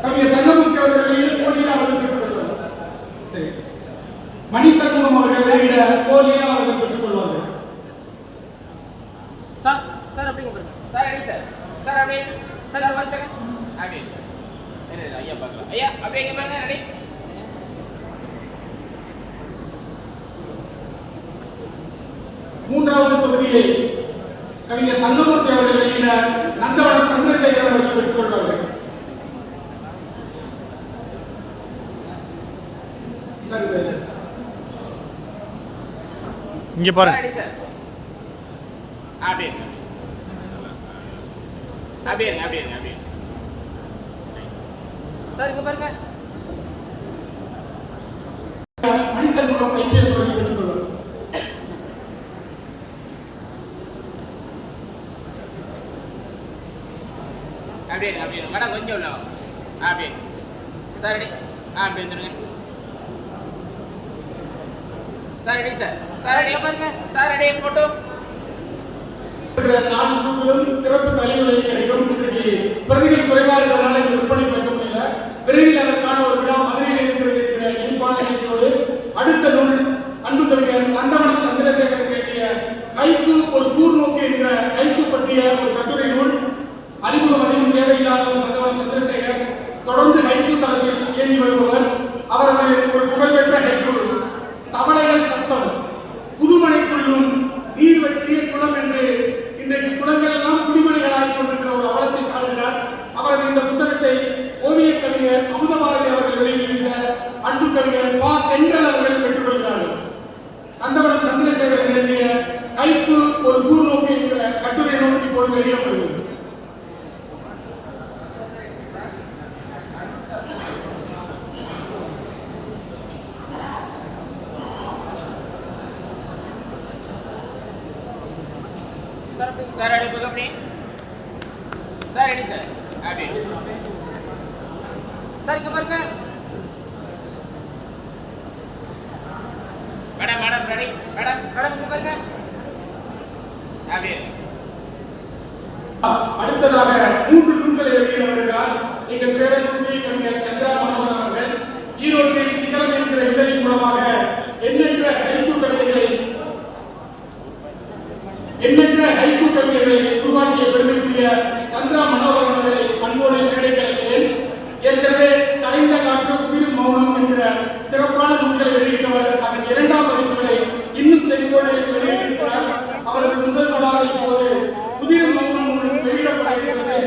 கவிஞர் தங்கமூர்த்தி அவர்கள் வெளியிட கோலியா அவர்கள் பெற்றுக் கொள்வார்கள். சரி, மணிசண்முகம் அவர்கள் வெளியிட கோலியா அவர்கள் பெற்றுக் கொள்வார்கள். சார் சார் அப்படிங்க பாருங்க. சார் அடி சார். சார் அப்படியே. சார் ஒரு செகண்ட். அப்படியே. என்ன ஐயா பார்க்கலாம். ஐயா அப்படியே பாருங்க. ரெடி. மூன்றாவது தொகுதியை கவிஞர் தங்கமூர்த்தி அவர்கள் வெளியிட நந்தவனம் சந்திரசேகர் அவர்கள் பெற்றுக் கொள்வார்கள். இங்க பாருங்க. அப்படியே அப்படியே அப்படியே அப்படியே சார் இங்க பாருங்க. மணிசண்முகம் ஐபிஎஸ் அவர்கள் பெற்றுக் கொள்வார்கள். அப்படியே அப்படியே மேடம் கொஞ்சம் உள்ள வாங்க. அப்படியே சார் ரெடி. அப்படியே வந்துருங்க சார். Ready sir. சார் ரெடியா பாருங்க. Sir ready photo. நான்கும் சிறப்பு தலைமுறை கிடைக்கும். இன்றைக்கு பிரதிகள் குறைவாக இருக்கிறதுனால இந்த விற்பனை வைக்க முடியல. விரைவில் அதற்கான ஒரு விழா மதுரையில் இருக்கிறது என்கிற இனிப்பான செய்தியோடு அடுத்த நூல் அன்பு கவிஞர் நந்தவனம் சந்திரசேகர் எழுதிய கைக்கு ஒரு கூர்நோக்கு என்கிற கைக்கு பற்றிய ஒரு கட்டுரை நூல். அறிமுகம் அதிகம் தேவையில்லாத நந்தவனம் சந்திரசேகர் தொடர்ந்து கைக்கு தளத்தில் இயங்கி வருபவர். அவரது ஒரு புகழ்பெற்ற கைக்கு தவளைகள் சத்தம் கவிஞர் பா தென்றல் அவர்கள் பெற்றுக்கொள்கிறார்கள். நந்தவனம் சந்திரசேகரன் எழுதிய கைக்கு ஒரு கூர்நோக்கு என்ற கட்டுரை நோக்கி இப்போது வெளியிடப்படுகிறது. சார் அடி புக் அப்படி சார் ரெடி சார் அப்படி சார் இங்க பாருங்க madam madam ready madam madam இங்க பாருங்க அப்படி அடுத்ததாக 3 நூல்களை வெளியிட வருகிறார் எங்கள் பேரன்புக்குரிய கவிஞர் சந்திரா மனோகரன் அவர்கள். ஈரோட்டில் சிகரம் என்கிற இதழின் மூலமாக எண்ணற்ற ஹைக்கூ கவிஞர்களை உருவாக்கிய பெருமைக்குரிய சந்திரா மனோகரன் அவர்களை அன்போடு மேடை கிடைக்கிறேன். ஏற்கனவே கரைந்த காற்று உதிரும் மௌனம் என்கிற சிறப்பான நூல்களை வெளியிட்டவர். அதன் 2ஆம் பதிப்புகளை இன்னும் செங்கோடு வெளியிட்டிருக்கிறார். அவரது முதல் நூலாக இப்போது உதிரும் மௌனம் நூல் வெளியிடப்பட இருக்கிறது.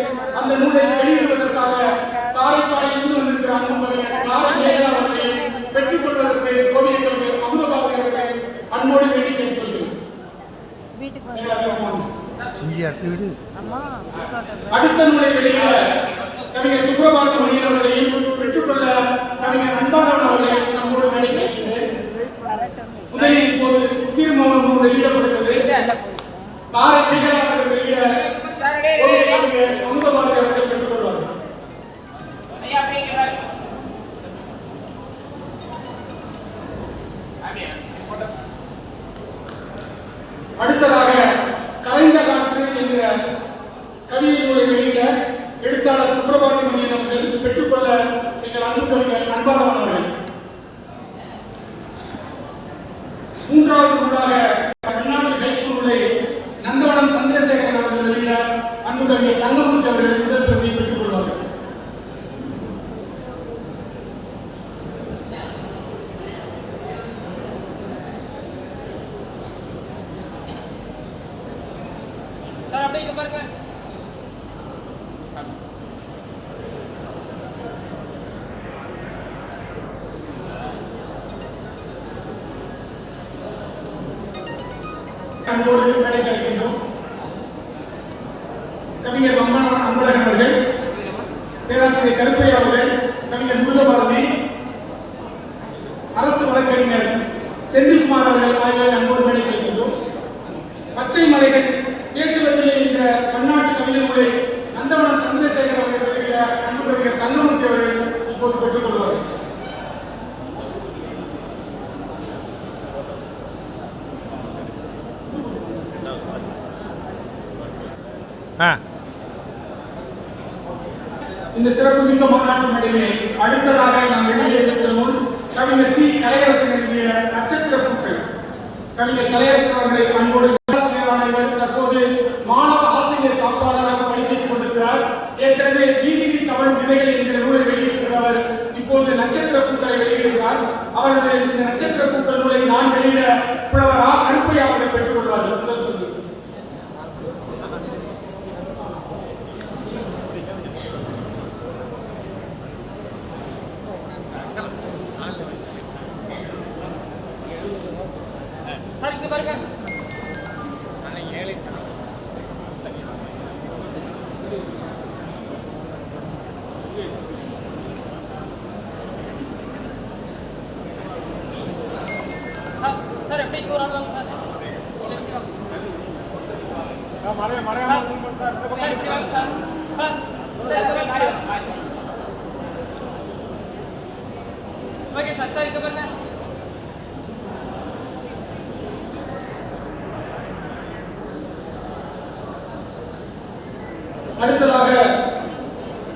அந்த நூலை வெளியிடுவதற்காக காரைக்காலில் வந்திருக்கிற அன்பு கவிஞர் காரைக்கால் அவர்களை பெற்றுக் கொள்வதற்கு கோவிய கவிஞர் அமுதபாபு அவர்களை அன்போடு வேண்டி கேட்டுக்கொள்கிறேன். அடுத்த நூலை வெளியிட கவிஞர் சுப்பிரபாத மணியன் அவர்களையும் பெற்றுக்கொள்ள கவிஞர் அன்பாதவன் அவர்களை நம்மோடு வேண்டி கேட்கிறேன். முதலில் இப்போது உதிரும் நூல் வெளியிடப்படுகிறது. காரைக்கால் அவர்கள் வெளியிட கோவிய கவிஞர் அமுதபாபு அவர்கள் பெற்றுக்கொள்வார்கள். ஐயா அப்படியே அடுத்ததாக கரைந்த காற்று என்கிற கவிதை நூலை வெளியிட எழுத்தாளர் சுப்பிரபாத மணியன் அவர்கள் பெற்றுக்கொள்ள எங்கள் அன்பு கவிஞர் அன்பாதவன் அவர்கள். 3வது நூலாக பன்னாட்டு ஹைக்கூ நூலை நந்தவனம் சந்திரசேகரன் அவர்கள் வெளியிட அன்பு கவிஞர் தங்கமூர்த்தி அவர்கள் முதல் பிரதியை பெற்றுக் கொள்வார்கள். சார் அப்படியே இங்க பாருங்க அன்போடு மேடை கிடைக்கின்றோம். கவிஞர் அன்பழகன் அவர்கள், பேராசிரியர் கருப்பையா அவர்கள், கவிஞர் முருகபாரதி, அரசு வழக்கறிஞர் செந்தில்குமார் அவர்கள் ஆகியோரை அன்போடு மேடை கிடைக்கின்றோம். பச்சை மலைகள் பேசுவதில்லை என்ற பன்னாட்டு கவிதை நூலை நந்தவனம் சந்திரசேகர் அவர்கள் வெளியிட அன்பு கவிஞர் தங்கமூர்த்தி அவர்கள் இப்போது பெற்றுக் கொள்வார்கள். இந்த சிறப்புமிக்க மாநாட்டு மேடையில் அடுத்ததாக நாம் வெளியிட்டிருக்கிற நூல் கவிஞர் சி கலையரசன் எழுதிய நட்சத்திர பூக்கள். கவிஞர் கலையரசன் அவர்களை அன்போடு ஆசிரியரான இவர் தற்போது மாணவ ஆசிரியர் காப்பாளராக பணி செய்து கொண்டிருக்கிறார். ஏற்கனவே வீதிக்கு தமிழ் விதைகள் என்கிற நூலை வெளியிட்டிருக்கிறவர் இப்போது நட்சத்திர பூக்களை வெளியிடுகிறார். அவரது இந்த நட்சத்திர பூக்கள் நூலை நான் வெளியிட புலவர் ஆ கருப்பையா அவர்கள் பெற்றுக் கொள்வார்கள். முதல் பகுதி. சார் இங்க பாருங்க சார் எப்படி போறாங்க சார் ஓகே சார் சார் இங்க பாருங்க அடுத்ததாக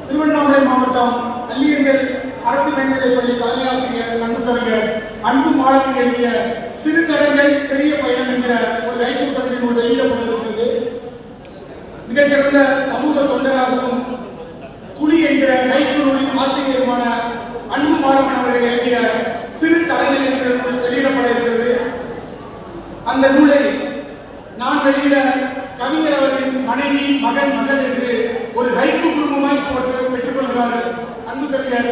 திருவண்ணாமலை மாவட்டம் அல்லியங்கள் அரசு மேல்நிலைப் பள்ளி தலைமை ஆசிரியர் அன்பு கவிஞர் அன்பு மாணவன் எழுதிய சிறு தடங்கள் பெரிய பயணம் என்கிற ஒரு ஹைக்கூ கவிதை நூல் வெளியிடப்பட்டிருக்கிறது. மிகச்சிறந்த சமூக தொண்டராகவும் துளி என்கிற ஹைக்கூ நூலின் ஆசிரியருமான அன்பு மாணவன் அவர்கள் எழுதிய சிறு தடங்கள் என்கிற நூல் வெளியிடப்பட இருக்கிறது. அந்த நூலை நான் வெளியிட கவிஞர் அவரின் மனைவி மகன் மகள் என்று ஒரு ஹைக்கூ குடும்பமாய் பெற்றுக் கொள்கிறார்கள். அன்பு கவிஞர்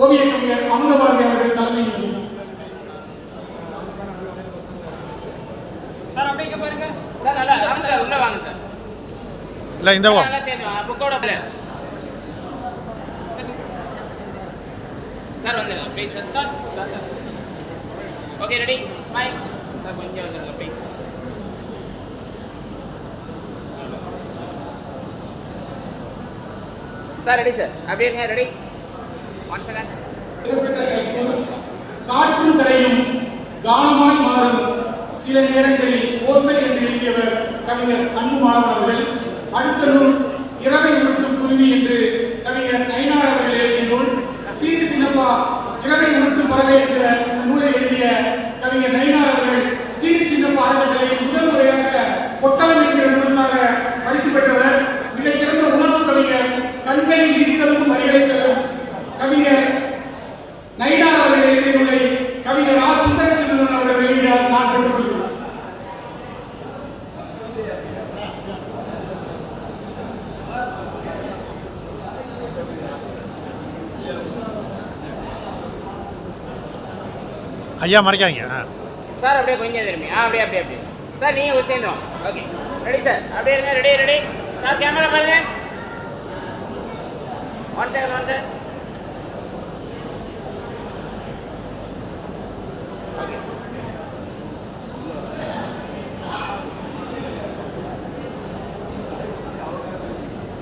ஓவிய கவிஞர் அமுதபாரதி அவர்கள் தலைமையில். சார் அப்படியே பாருங்க சார். நல்லா ராம் சார் உள்ள வாங்க சார். இல்லை இந்த நல்லா சேர்ந்து வாங்க புக்கோட சார் வந்துடுங்க please sir. Sir sir sir okay ready bye sir கொஞ்சம் வந்துடுங்க ப்ளீஸ். சார் ரெடி சார் அப்படியே இருங்க ரெடி 1 செகண்ட். காற்றும் கரையும் கானமாய் மாறும் சில நேரங்களில் ஓசை என்று எழுதியவர் கவிஞர் அன்புமாறன் அவர்கள். அடுத்த நூல் இரவை உருட்டும் குருவி என்று கவிஞர் நயினார் அவர்கள் எழுதிய நூல். சீரி சின்னப்பா இரவை உருட்டும் பறவை என்ற இந்த நூலை எழுதிய கவிஞர் நயினார் அவர்கள் சீரி சின்னப்பா அறக்கட்டளை முதல் முறையாக பொட்டலம் என்கிற நூலுக்காக பரிசு பெற்றவர். மிகச்சிறந்த உணர்வு கவிஞர், கண்களில் நீர்த்தலும் வரிகளை தரும் கவிஞர் நயினார் அவர்கள் எழுதிய நூலை கவிஞர் ஆ. சுந்தரச்சந்திரன் அவர்கள் வெளியிட நான் பெற்றுக்கொள்கிறேன். ஐயா மறைக்காதீங்க. சார் அப்படியே கொஞ்சம் திரும்பி அப்படியே அப்படியே அப்படியே சார் நீங்கள் சேர்ந்து வாங்க. ஓகே ரெடி சார் அப்படியே இருங்க ரெடி ரெடி சார். கேமரா பாருங்க 1 செகண்ட் 1 செகண்ட். ஓகே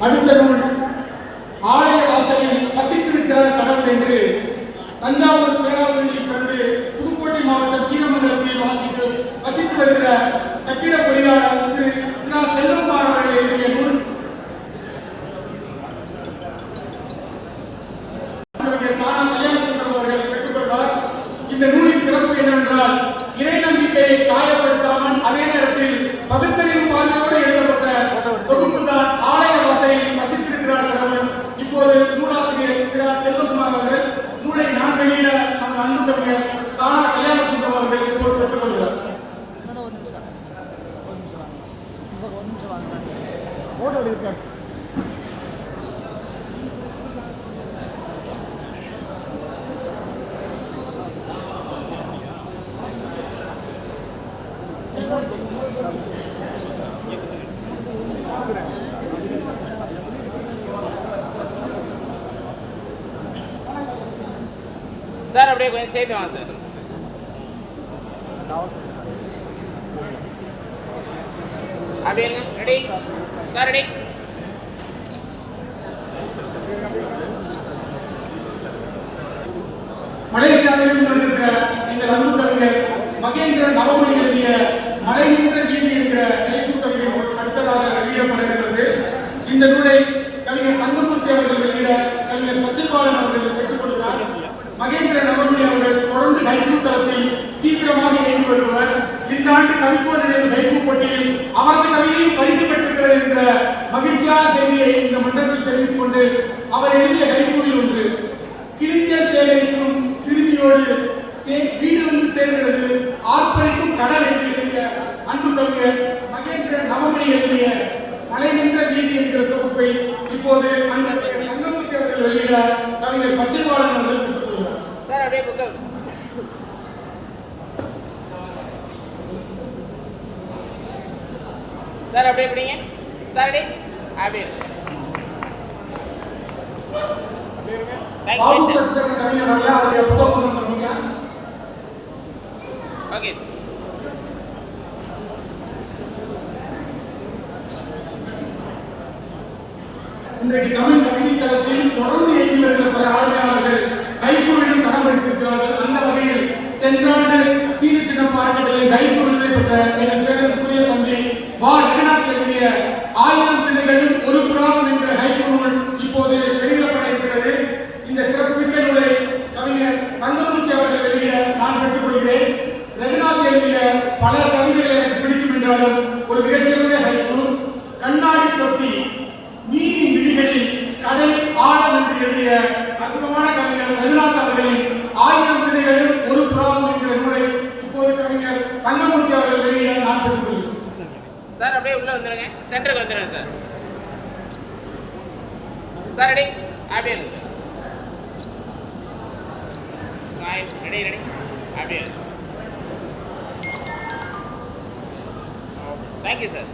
அடுத்த நூல் ஆலய வாசலில் வசித்திருக்கிறார் கடவுள் என்று தஞ்சாவூர் பேராவூரில் பிறந்து புதுக்கோட்டை மாவட்டம் கீரமங்கலத்தில் வசித்து வருகிற கட்டிட பொறியாளர் திரு சிரா செல்வகுமார் அவர்கள் எழுதிய நூல். அவர்கள் பெற்றுக்கொள்வார். இந்த நூலின் சிறப்பு என்னவென்றால் இறை நம்பிக்கையை காயப்படுத்தாமல் அதே நேரத்தில் பகுத்தறிவு பார்வையோடு எழுதப்பட்ட தொகுப்பு தான் ஆலய வாசலில் வசித்திருக்கிறார் கடவுள். இப்போது நூலாசிரியர் சிரா செல்வகுமார் அவர்கள் நூலை நான் வெளியிட அந்த அன்பு கவிஞர் தானா கல்யாண சுந்தரம் அவர்கள் இப்போது பெற்றுக்கொள்கிறார். சார் அப்படியே கொஞ்சம் சேர்த்து வாங்க சார். அப்படியே இருங்க ரெடி சார் ரெடி. மலேசியாவில் கொண்டிருக்கிற எங்கள் அன்பு கவிஞர் மகேந்திர நவமணி எழுதிய மலை நின்ற நீதி என்கிற கைப்பு கவிஞர் அடுத்ததாக வெளியிடப்பட இருக்கிறது. இந்த நூலை கவிஞர் தங்கமூர்த்தி அவர்கள் வெளியிட கவிஞர் பச்சைப்பாளன் அவர்கள் பெற்றுக்கொள்கிறார். மகேந்திர நவமணி அவர்கள் தொடர்ந்து கைப்பு தளத்தில் தீவிரமாக இயங்கி வருபவர். இந்த ஆண்டு கவிப்போர் நினைவு கைப்பு போட்டியில் அவரது கவிதையும் பரிசு பெற்றிருக்கிறது என்ற மகிழ்ச்சியான செய்தியை இந்த மன்றத்தில் தெரிவித்துக் கொண்டு அவர் எழுதிய கைப்பூவில் ஒன்று கிழிஞ்சல் சேலைக்கும் சிறுமியோடு வீடு வந்து சேர்கிறது ஆர்ப்பரிக்கும் கடல் என்று எழுதிய அன்பு கவிஞர் மகேந்திர நவமணி எழுதிய மலை நின்ற நீதி என்கிற தொகுப்பை இப்போது தங்கமூர்த்தி அவர்கள் வெளியிட கவிஞர் பச்சைப்பாளன் அவர்கள் பெற்றுக்கொள்கிறார். சார் அப்படியே புக்க சார் அப்படியே பிடிங்க சார் ரெடி அப்படியே பாபு சஸ்தர் கவிஞர் அவர்கள் அவருடைய புத்தகம் வந்திருக்கீங்க. Okay sir. இன்றைக்கு தமிழ் கவிதை தளத்தில் தொடர்ந்து இயங்கி வருகிற பல ஆளுமையாளர்கள் கைக்கூலிலும் தரம் எடுத்திருக்கிறார்கள். அந்த வகையில் சென்றாண்டு சீரி சின்னப்பா அறக்கட்டளை கைக்கூலி பெற்ற எங்கள் பேருக்குரிய தம்பி வா. ரகுநாத் எழுதிய 1000 திணைகளும் ஒரு புறாவும் என்கிற கைக்கூலி நூல் இப்போது வெளியிடப்பட இருக்கிறது. இந்த சிறப்புமிக்க நூலை கவிஞர் தங்கமூர்த்தி அவர்கள் வெளியிட நான் பெற்றுக்கொள்கிறேன். ரகுநாத் எழுதிய பல கவிதைகள் எனக்கு பிடிக்கும் என்றாலும் ஒரு மிகச்சிறந்த கைக்கூலி கண்ணாடி தொட்டி நீரின் விழிகளில் கடல் ஆழம் என்று எழுதிய அற்புதமான கவிஞர் ரகுநாத் அவர்களின் 1000 திணைகளும் ஒரு புறாவும் என்கிற நூலை இப்போது கவிஞர் தங்கமூர்த்தி அவர்கள் வெளியிட நான் பெற்றுக்கொள்கிறேன். சார் அப்படியே உள்ள வந்துருங்க சென்டருக்கு வந்துடுங்க சார். சார் ரெடி அப்படியே இருங்க ஸ்மைல் ரெடி அப்படியே தேங்க்யூ சார்